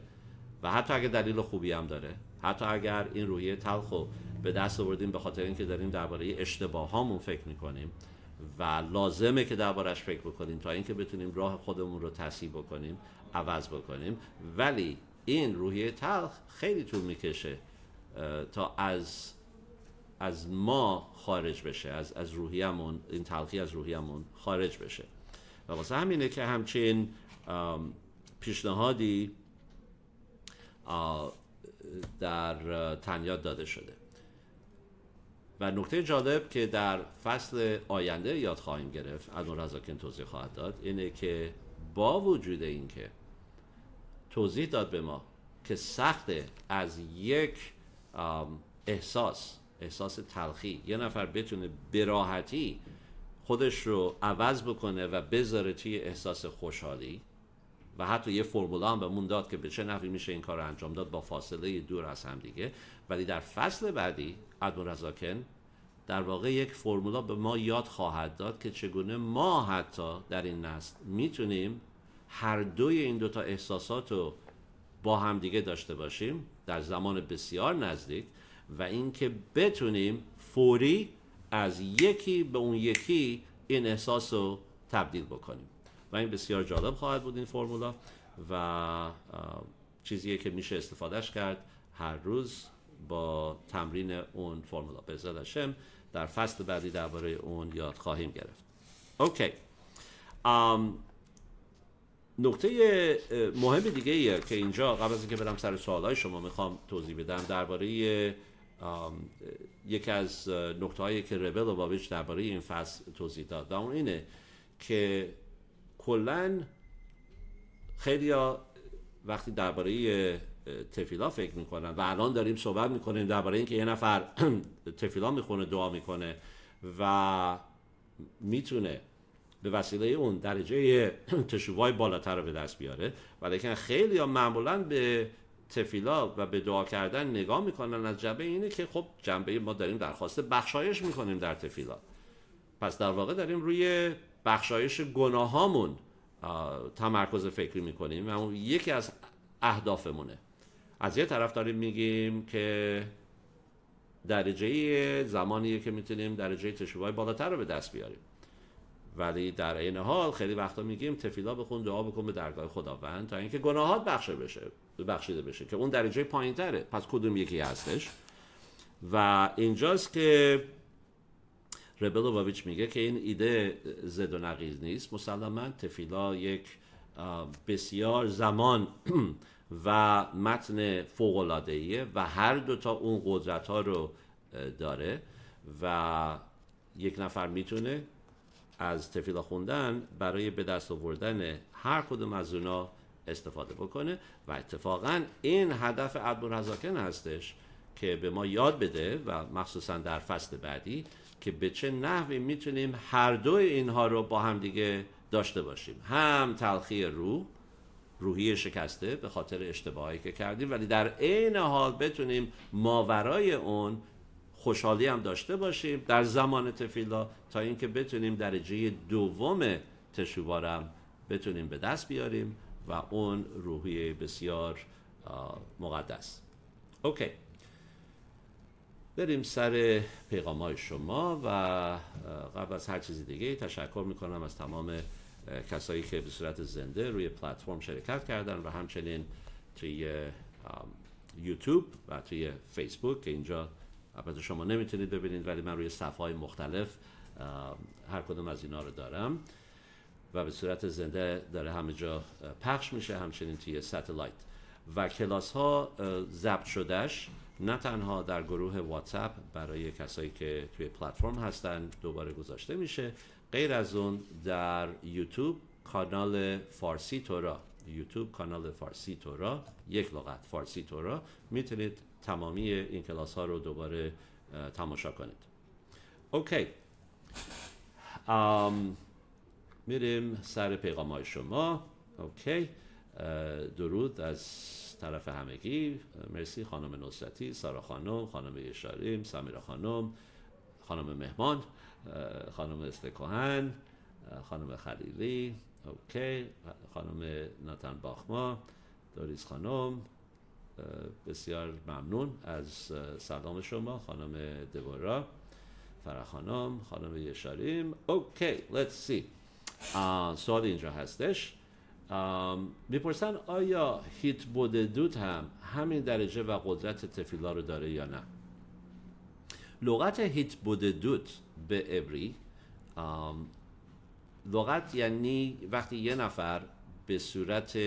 و حتی اگر دلیل خوبی هم داره، حتی اگر این روحیه تلخ رو به دست آوردیم به خاطر اینکه داریم درباره اشتباهامون فکر میکنیم و لازمه که دربارش فکر بکنیم تا اینکه بتونیم راه خودمون رو تصحیح بکنیم، عوض بکنیم، ولی این روحیه تلخ خیلی طول میکشه تا از ما خارج بشه، از روحیه‌مون، این تلخی از روحیه‌مون خارج بشه. و واسه همینه که همچین پیشنهادی در تنیات داده شده. و نکته جالب که در فصل آینده یاد خواهیم گرفت، ادمون رزاکن توضیح خواهد داد، اینه که با وجود این که توضیح داد به ما که سخته از یک احساس تلخی یه نفر بتونه به راحتی خودش رو عوض بکنه و بذاره توی احساس خوشحالی، و حتی یه فرمولا هم بهمون داد که به چه نحوی میشه این کار رو انجام داد با فاصله دور از هم دیگه. ولی در فصل بعدی ادمون رزاکن در واقع یک فرمولا به ما یاد خواهد داد که چگونه ما حتی در این نسل میتونیم هر دوی این دوتا احساسات رو با هم دیگه داشته باشیم در زمان بسیار نزدیک، و اینکه بتونیم فوری از یکی به اون یکی این احساس رو تبدیل بکنیم. و این بسیار جالب خواهد بود این فرمولا، و چیزیه که میشه استفادهش کرد هر روز با تمرین اون فرمولا. به اذن هشم در فصل بعدی درباره اون یاد خواهیم گرفت. اوکی. نکته مهم دیگه ایه که اینجا قبل از اینکه برم سر سوالای شما میخوام توضیح بدم درباره یکی از نکته‌هایی که ربل لوباویچ درباره این فصل توضیح داد، و اون اینه که کلاً خیلیا وقتی درباره تفیلا فکر میکنن، و الان داریم صحبت میکنیم درباره اینکه یه نفر تفیلا میخونه، دعا میکنه و میتونه به وسیله اون درجه تشویق‌های بالاتر رو به دست بیاره، ولی خیلیا معمولاً به تفیلا و به دعا کردن نگاه میکنن از جنبه اینه که خب جنبه ما داریم درخواست بخشایش میکنیم در تفیلا، پس در واقع داریم روی بخشایش گناهامون تمرکز فکری میکنیم و اون یکی از اهدافمونه. از یه طرف داریم میگیم که درجه زمانیه که میتونیم درجه تشویق‌های بالاتر رو به دست بیاریم، ولی در این حال خیلی وقتا میگیم تفیلا بخون، دعا بکن به درگاه خداوند تا اینکه گناهات بخشیده بشه که اون درجه پایین‌تره. پس کدوم یکی هستش؟ و اینجاست که ربل لوباویچ میگه که این ایده زد و نقیض نیست. مسلماً تفیلا یک بسیار زمان و متن فوق‌العاده‌ایه و هر دوتا اون قدرت‌ها رو داره و یک نفر میتونه از تفیلا خوندن برای به دست آوردن هر کدوم از اونا استفاده بکنه، و اتفاقاً این هدف ادمون رزاکن هستش که به ما یاد بده، و مخصوصاً در فصل بعدی، که به چه نحوی میتونیم هر دوی اینها رو با هم دیگه داشته باشیم، هم تلخی روحی شکسته به خاطر اشتباهی که کردیم، ولی در عین حال بتونیم ماورای اون خوشحالی هم داشته باشیم در زمان تفیلا تا اینکه بتونیم درجه دوم تشویق‌ها بتونیم به دست بیاریم و اون روحی بسیار مقدس. اوکی، بریم سر پیغام‌های شما، و قبل از هر چیز دیگه تشکر میکنم از تمام کسایی که به صورت زنده روی پلتفرم شرکت کردن و همچنین توی یوتیوب و توی فیسبوک که اینجا البته شما نمیتونید ببینید ولی من روی صفحه‌های مختلف هر کدوم از اینا رو دارم و به صورت زنده داره همه جا پخش میشه، همچنین توی ساتلایت. و کلاس ها ضبط شدهش نه تنها در گروه واتساپ برای کسایی که توی پلتفرم هستن دوباره گذاشته میشه، غیر از اون در یوتیوب کانال فارسی تورا، یوتیوب کانال فارسی تورا، یک لغت فارسی تورا، میتونید تمامی این کلاس ها رو دوباره تماشا کنید. اوکی، میریم سر پیغام های شما. اوکی، درود از طرف همگی. مرسی خانم نصرتی، سارا خانم، خانم یشاریم، سمیرا خانم، خانم مهمان، خانم استکوهن، خانم خلیلی، اوکی. خانم ناتان باخما، دوریس خانم، بسیار ممنون از سلام شما. خانم دبورا، فرح خانم، خانم یشاریم. اوکی، let's see. سوال اینجا هستش، میپرسن آیا هیت بود دود هم همین درجه و قدرت تفیلا رو داره یا نه؟ لغت هیت بود دود به عبری، لغت یعنی وقتی یه نفر به صورت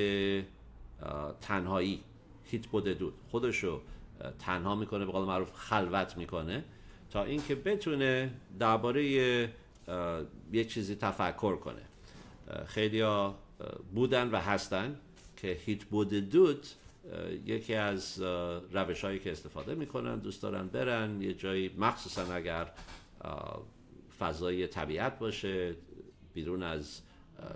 تنهایی هیت بود دود خودشو تنها میکنه، به قول معروف خلوت میکنه تا اینکه بتونه درباره یک چیزی تفکر کنه. خیلیا بودن و هستن که هیت بود دود یکی از روش هایی که استفاده میکنن، دوست دارن برن یه جایی، مخصوصا اگر فضای طبیعت باشه، بیرون از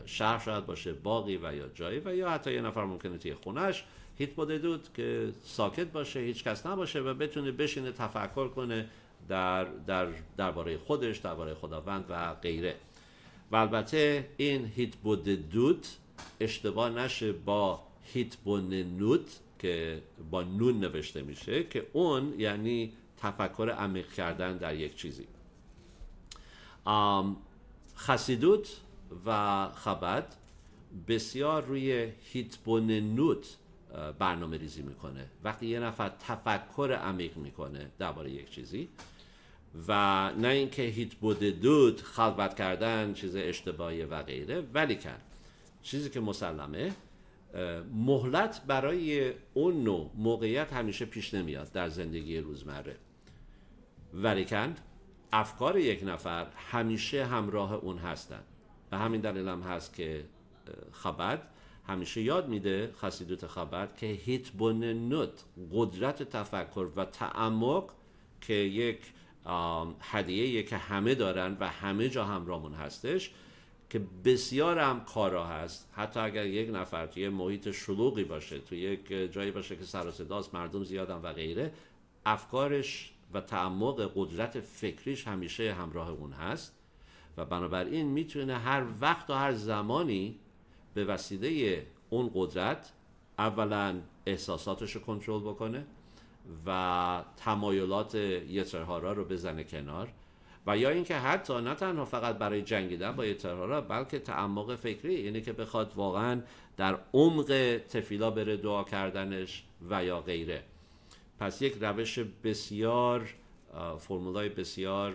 شهر شاید باشه، باقی و یا جایی، و یا حتی یه نفر ممکنه توی خونش هیت بود دود که ساکت باشه، هیچ کس نباشه و بتونه بشینه تفکر کنه درباره خودش، درباره خداوند و غیره. و البته این هیت بود دود اشتباه نشه با هیت بون نود که با نون نوشته میشه، که اون یعنی تفکر عمیق کردن در یک چیزی. خسیدوت و خبد بسیار روی هیت بون نود برنامه ریزی میکنه، وقتی یه نفر تفکر عمیق میکنه درباره یک چیزی، و نه اینکه هیت بود دود خلوت کردن چیز اشتباهی و غیره. ولی کن چیزی که مسلمه، مهلت برای اون نوع موقعیت همیشه پیش نمیاد در زندگی روزمره، ولیکن افکار یک نفر همیشه همراه اون هستن. به همین دلیل هم هست که خبد همیشه یاد میده، خسیدوت خبد، که هیت بون نود، قدرت تفکر و تعمق، که یک هدیه‌ای که همه دارن و همه جا همراهمون هستش، که بسیار هم کارا هست. حتی اگر یک نفر توی محیط شلوغی باشه، توی یک جایی باشه که سر و صداست، مردم زیادن و غیره، افکارش و تعمق قدرت فکریش همیشه همراه اون هست و بنابراین میتونه هر وقت و هر زمانی به وسیله اون قدرت اولا احساساتش رو کنترل بکنه و تمایلات یترهارا رو بزنه کنار، و یا اینکه حتی نه تنها فقط برای جنگیدن با یترهارا، بلکه تعمق فکری، یعنی که بخواد واقعا در عمق تفیلا بره دعا کردنش و یا غیره. پس یک روش بسیار، فرمولای بسیار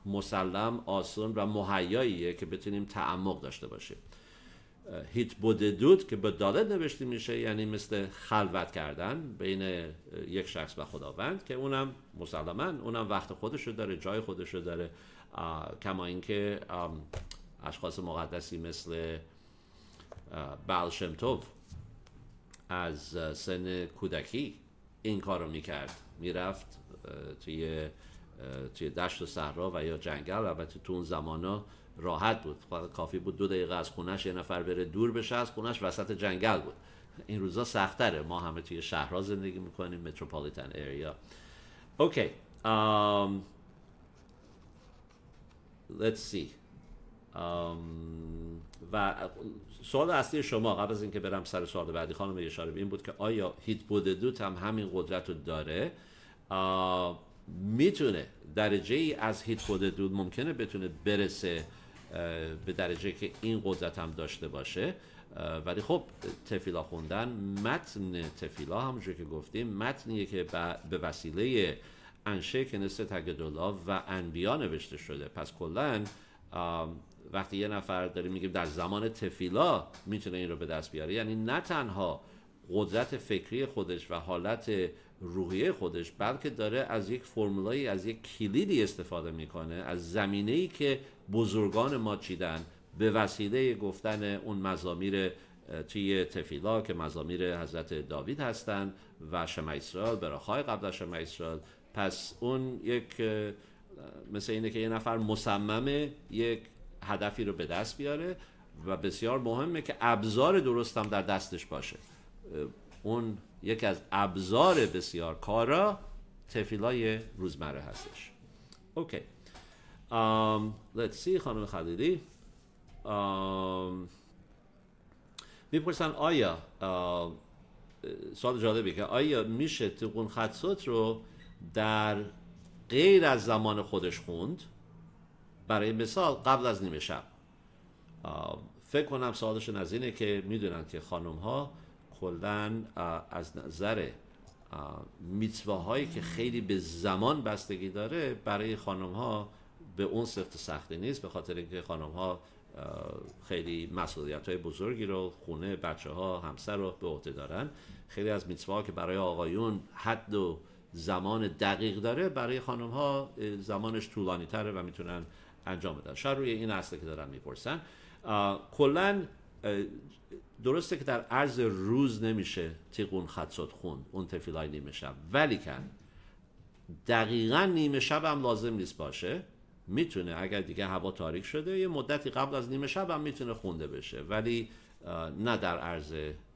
مسلم، آسان و مهیاییه که بتونیم تعمق داشته باشیم. هیت بود دود که به دالت نوشته میشه یعنی مثل خلوت کردن بین یک شخص و خداوند، که اونم مسلماً اونم وقت خودشو داره، جای خودشو داره، کما اینکه اشخاص مقدسی مثل بعل شم توف از سن کودکی این کارو میکرد، میرفت توی دشت و صحرا و یا جنگل. البته تو اون زمانا راحت بود، فقط کافی بود 2 دقیقه از خونش یه نفر بره دور بشه از خونش، وسط جنگل بود. این روزا سخت‌تره، ما همه توی شهرها زندگی میکنیم، متروپولیتن اریا. اوکی، let's see. و سوال اصلی شما قبل از اینکه برم سر سوال بعدی خانم یشاریم این بود که آیا هیت بود دود هم همین قدرت رو داره؟ میتونه درجه ای از هیت بود دود ممکنه بتونه برسه به درجه که این قدرت هم داشته باشه، ولی خب تفیلا خوندن، متن تفیلا همونجور که گفتیم متنیه که به وسیله انشه کنیسه تگدولا و انبیا نوشته شده. پس کلن وقتی یه نفر داریم میگیم در زمان تفیلا میتونه این رو به دست بیاره، یعنی نه تنها قدرت فکری خودش و حالت روحیه خودش، بلکه داره از یک فرمولایی، از یک کلیدی استفاده میکنه، از زمینه‌ای که بزرگان ما چیدن به وسیله گفتن اون مزامیر توی تفیلا که مزامیر حضرت داوید هستن و شمع اسرائیل، براخای قبل از شمع اسرائیل. پس اون یک مثل اینه که یه نفر مصممه یک هدفی رو به دست بیاره و بسیار مهمه که ابزار درست هم در دستش باشه. اون یکی از ابزار بسیار کارا تفیلای روزمره هستش. اوکی، let's see. خانم خلیلی، میپرسن آیا سوال جالبی که آیا میشه تیغون خطسوت رو در غیر از زمان خودش خوند؟ برای مثال قبل از نیمه شب. فکر کنم سوالشون از اینه که میدونن که خانم ها کلن از نظر میتواهایی که خیلی به زمان بستگی داره، برای خانم ها به اون سختی نیست، به خاطر اینکه خانم ها خیلی مسئولیت های بزرگی رو، خونه، بچه ها، همسر رو به عهده دارن. خیلی از میتواها که برای آقایون حد و زمان دقیق داره، برای خانم ها زمانش طولانی تره و میتونن انجام بدن. شاید روی این اصله که دارن میپرسن. کلن درسته که در عرض روز نمیشه تیغون خطسوت خوند، اون تفیلای نیمه شب، ولی کن دقیقا نیمه شب هم لازم نیست باشه. میتونه اگر دیگه هوا تاریک شده یه مدتی قبل از نیمه شب هم میتونه خونده بشه، ولی نه در عرض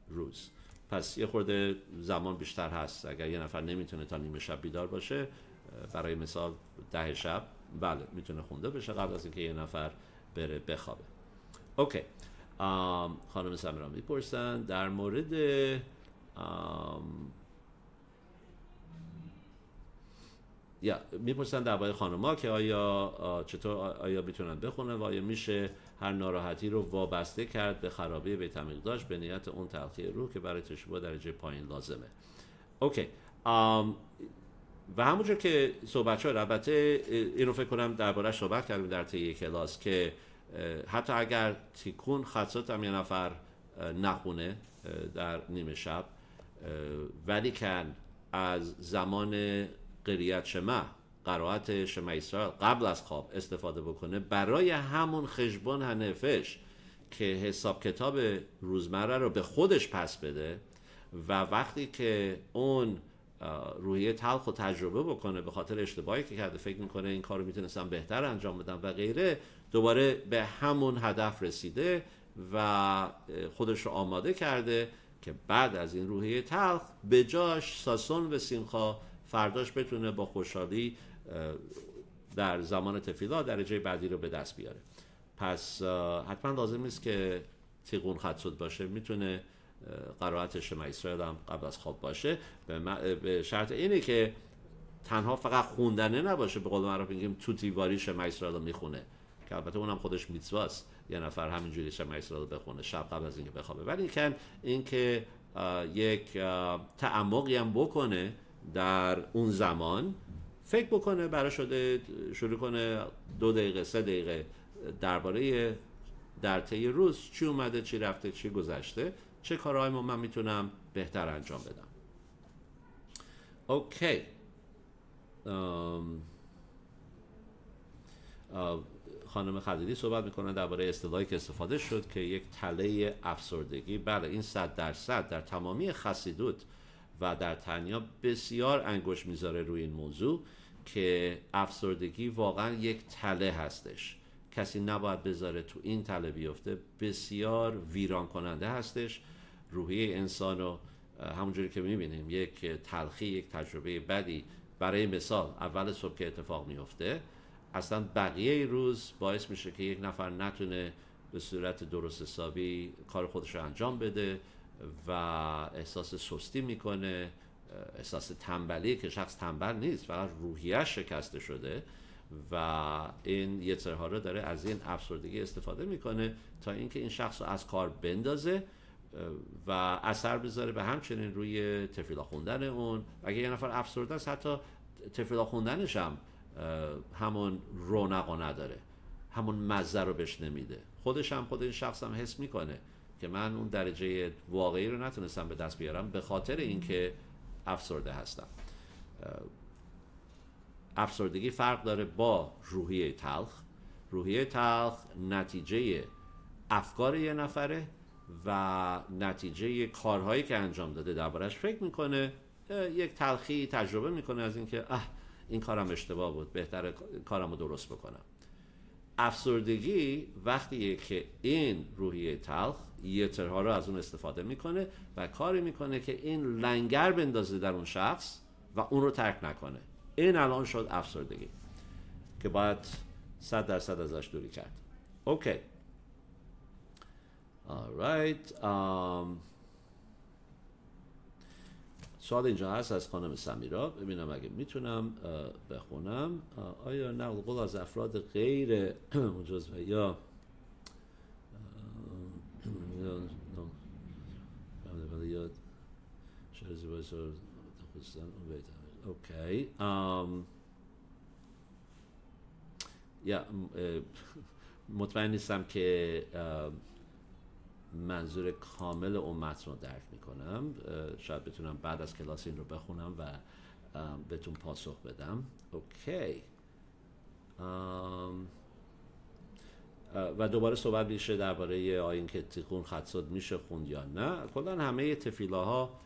روز. پس یه خورده زمان بیشتر هست. اگر یه نفر نمیتونه تا نیمه شب بیدار باشه، برای مثال 10 شب، بله میتونه خونده بشه قبل از اینکه یه نفر بره بخوابه. اوکی. خانم سمیرا میپرسن در مورد میپرسن درباره خانم‌ها که آیا چطور آیا میتونن بخونن و آیا میشه هر ناراحتی رو وابسته کرد به خرابی بیت المقدس به نیت اون تلخی روح که برای تشبیه درجه پایین لازمه. اوکی. و همونجور که صحبت شد، البته اینو فکر کنم درباره‌اش صحبت کردیم در طی کلاس که حتی اگر تیکون خطسوت هم یه نفر نخونه در نیمه شب، ولی کن از زمان قریت شما، قرائت شما اسرائیل قبل از خواب استفاده بکنه برای همون خشبان هنفش که حساب کتاب روزمره رو به خودش پس بده، و وقتی که اون روحیه تلخ رو تجربه بکنه به خاطر اشتباهی که کرده، فکر میکنه این کار رو میتونستم بهتر انجام بدم و غیره، دوباره به همون هدف رسیده و خودش رو آماده کرده که بعد از این روحیه تلخ به جاش ساسون و سیمخا فرداش بتونه با خوشحالی در زمان تفیلا درجه بعدی رو به دست بیاره. پس حتما لازم نیست که تیغون خطسوت باشه، میتونه قرائت شما اسرائیل هم قبل از خواب باشه، به شرط اینه که تنها فقط خوندنه نباشه. به قول معروف میگیم تو تیواری شما اسرائیل رو میخونه، که البته اونم خودش میتواست یه نفر همینجوری شما اسرائیل رو بخونه شب قبل از اینکه بخوابه، ولی این که یک تعمقی هم بکنه در اون زمان، فکر بکنه برای شده شروع کنه 2 دقیقه 3 دقیقه درباره در طی روز چی اومده، چی رفته، چی گذشته، چه کارهایی من میتونم بهتر انجام بدم. اوکی. خانم خلیلی صحبت میکنن درباره اصطلاحی که استفاده شد که یک تله افسردگی. بله، این 100% در تمامی خسیدوت و در تنیا بسیار انگشت میذاره روی این موضوع که افسردگی واقعا یک تله هستش. کسی نباید بذاره تو این تله بیفته، بسیار ویران کننده هستش. روحیه انسان رو همونجوری که میبینیم یک تلخی، یک تجربه بدی برای مثال اول صبح که اتفاق میفته، اصلا بقیه روز باعث میشه که یک نفر نتونه به صورت درست حسابی کار خودش رو انجام بده و احساس سستی میکنه، احساس تنبلی که شخص تنبل نیست، فقط روحیه‌اش شکسته شده و این یترها رو داره از این افسردگی استفاده میکنه تا اینکه این شخص رو از کار بندازه و اثر بذاره به همچنین روی تفیلا خوندن اون. اگه یه نفر افسرده است، حتی تفیلا خوندنش هم همون رونق نداره، همون مزه رو بهش نمیده. خود این شخص هم حس میکنه که من اون درجه واقعی رو نتونستم به دست بیارم به خاطر اینکه افسرده هستم. افسردگی فرق داره با روحیه تلخ. روحیه تلخ نتیجه افکار یه نفره و نتیجه کارهایی که انجام داده دربارش فکر میکنه، یک تلخی تجربه میکنه از اینکه این کارم اشتباه بود، بهتره کارم رو درست بکنم. افسردگی وقتیه که این روحیه تلخ یترها رو از اون استفاده میکنه و کاری میکنه که این لنگر بندازه در اون شخص و اون رو ترک نکنه. این الان شد افسردگی که باید 100% ازش دوری کرد. اوکی. alright. سوال اینجا هست از خانم سمیرا، ببینم اگه میتونم بخونم. آیا نقل قول از افراد غیر مجاز یا اوکی مطمئن نیستم که منظور کامل اون متن رو درک میکنم. شاید بتونم بعد از کلاس این رو بخونم و بهتون پاسخ بدم. اوکی. و دوباره صحبت میشه درباره آیا اینکه تیغون خطسات میشه خوند یا نه. کلا همه تفیلاها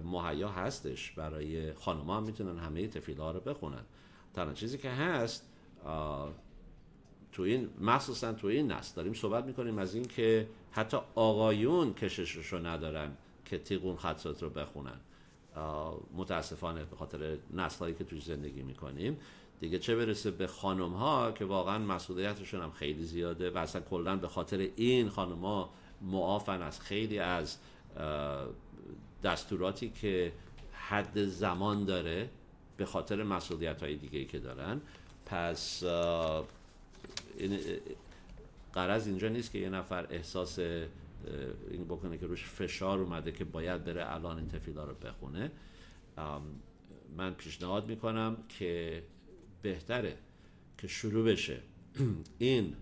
مهیا هستش برای خانم‌ها، هم میتونن همه تفیل‌ها رو بخونن. تنها چیزی که هست تو این، مخصوصا تو این نسل داریم صحبت میکنیم از این که حتی آقایون کشششو ندارن که تیغون خطسات رو بخونن، متاسفانه به خاطر نسل‌هایی که توش زندگی میکنیم دیگه، چه برسه به خانم‌ها که واقعا مسئولیتشون هم خیلی زیاده و اصلا کلا به خاطر این خانم‌ها معافن از خیلی از دستوراتی که حد زمان داره به خاطر مسئولیت‌های دیگه‌ای که دارن. پس غرض اینجا نیست که یه نفر احساس این بکنه که روش فشار اومده که باید بره الان این تفیلا رو بخونه. من پیشنهاد میکنم که بهتره که شروع بشه این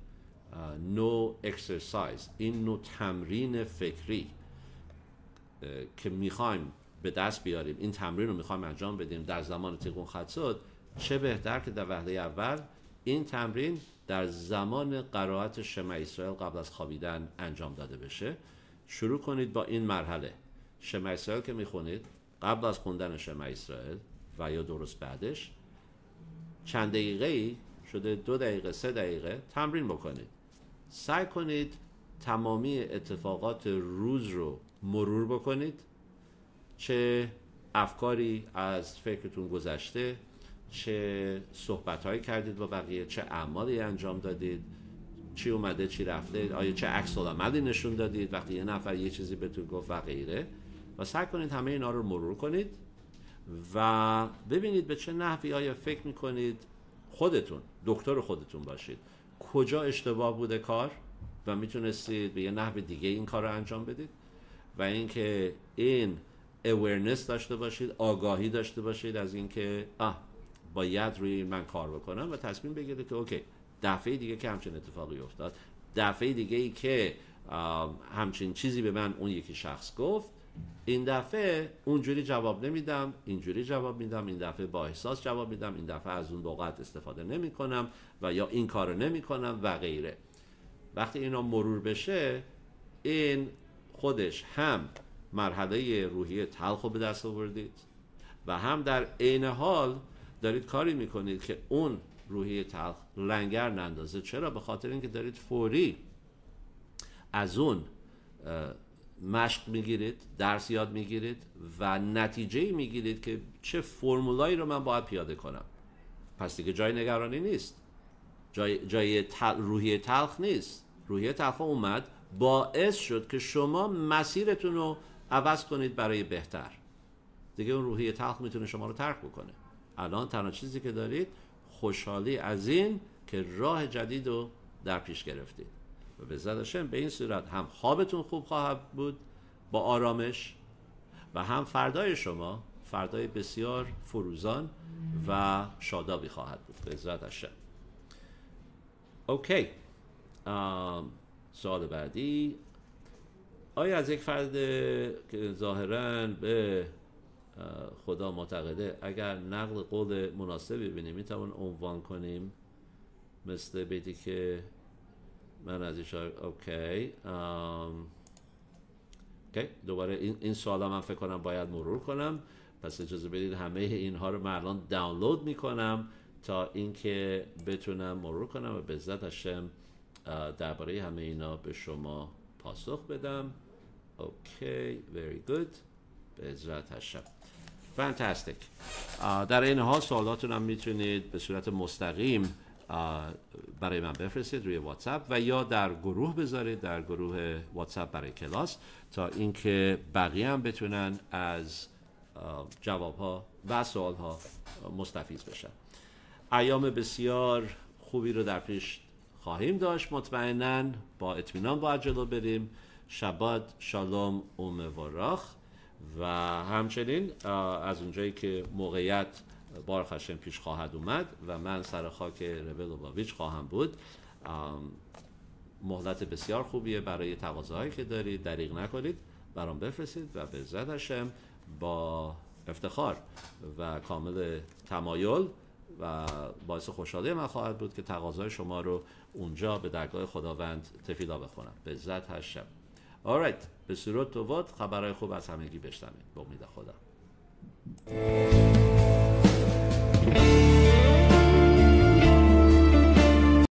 نوع اکسرسایز، این نوع تمرین فکری که میخوایم به دست بیاریم، این تمرین رو میخوایم انجام بدیم در زمان تیغون خطسات، چه بهتر که در وهله اول این تمرین در زمان قرائت شمع اسرائیل قبل از خوابیدن انجام داده بشه. شروع کنید با این مرحله. شمع اسرائیل که میخونید، قبل از خوندن شمع اسرائیل و یا درست بعدش چند دقیقه‌ای شده 2 دقیقه 3 دقیقه تمرین بکنید. سعی کنید تمامی اتفاقات روز رو مرور بکنید، چه افکاری از فکرتون گذشته، چه صحبت‌هایی کردید با بقیه، چه اعمالی انجام دادید، چی اومده چی رفته، آیا چه عکس العملی نشون دادید وقتی یه نفر یه چیزی بهتون گفت و غیره. و سعی کنید همه اینا رو مرور کنید و ببینید به چه نحوی آیا فکر میکنید خودتون دکتر خودتون باشید، کجا اشتباه بوده کار و میتونستید به یه نحو دیگه این کار رو انجام بدید، و اینکه این awareness داشته باشید، آگاهی داشته باشید از اینکه باید روی این من کار بکنم و تصمیم بگیرید که اوکی، دفعه دیگه که همچین اتفاقی افتاد، دفعه دیگه ای که همچین چیزی به من اون یکی شخص گفت، این دفعه اونجوری جواب نمیدم، اینجوری جواب میدم، این دفعه با احساس جواب میدم، این دفعه از اون لغت استفاده نمی کنم و یا این کارو نمی کنم و غیره. وقتی اینا مرور بشه، این خودش هم مرحله روحی تلخ رو به دست آوردید و هم در عین حال دارید کاری میکنید که اون روحی تلخ لنگر نندازه. چرا؟ به خاطر اینکه دارید فوری از اون مشق میگیرید، درس یاد میگیرید و نتیجه میگیرید که چه فرمولایی رو من باید پیاده کنم. پس دیگه جای نگرانی نیست، جای روحی تلخ نیست. روحی تلخ اومد باعث شد که شما مسیرتون رو عوض کنید برای بهتر. دیگه اون روحی تلخ میتونه شما رو ترک بکنه. الان تنها چیزی که دارید خوشحالی از این که راه جدید رو در پیش گرفتید و به زدشم به این صورت هم خوابتون خوب خواهد بود با آرامش و هم فردای شما فردای بسیار فروزان و شادابی خواهد بود به زدشم. اوکی. سوال بعدی: آیا از یک فرد که ظاهراً به خدا معتقده اگر نقل قول مناسبی ببینیم میتوان عنوان کنیم مثل بیتی که من از ایشار اوکی. دوباره این سوالا من فکر کنم باید مرور کنم، پس اجازه بدید همه اینها رو من الان دانلود میکنم تا اینکه بتونم مرور کنم و به عزت هشم درباره همه اینا به شما پاسخ بدم. اوکی، very good. به عزت هشم. فانتاستیک. در این حال سوالاتون هم میتونید به صورت مستقیم برای من بفرستید روی واتساپ و یا در گروه بذارید، در گروه واتساپ برای کلاس، تا اینکه بقیه هم بتونن از جوابها و سوالها مستفیض بشن. ایام بسیار خوبی رو در پیش خواهیم داشت مطمئناً، با اطمینان باید جلو بریم. شبات شالوم و مبارک. و همچنین از اونجایی که موقعیت بار خشن پیش خواهد اومد و من سر خاک رب لوباویچ خواهم بود، مهلت بسیار خوبیه برای تقاضاهایی که دارید، دریغ نکنید، برام بفرستید و به عزت هاشم با افتخار و کامل تمایل و باعث خوشحالی من خواهد بود که تقاضای شما رو اونجا به درگاه خداوند تفیلا بخونم به عزت هاشم. alright، به صورت و خبرهای خوب از همگی بشنوید به امید خدا.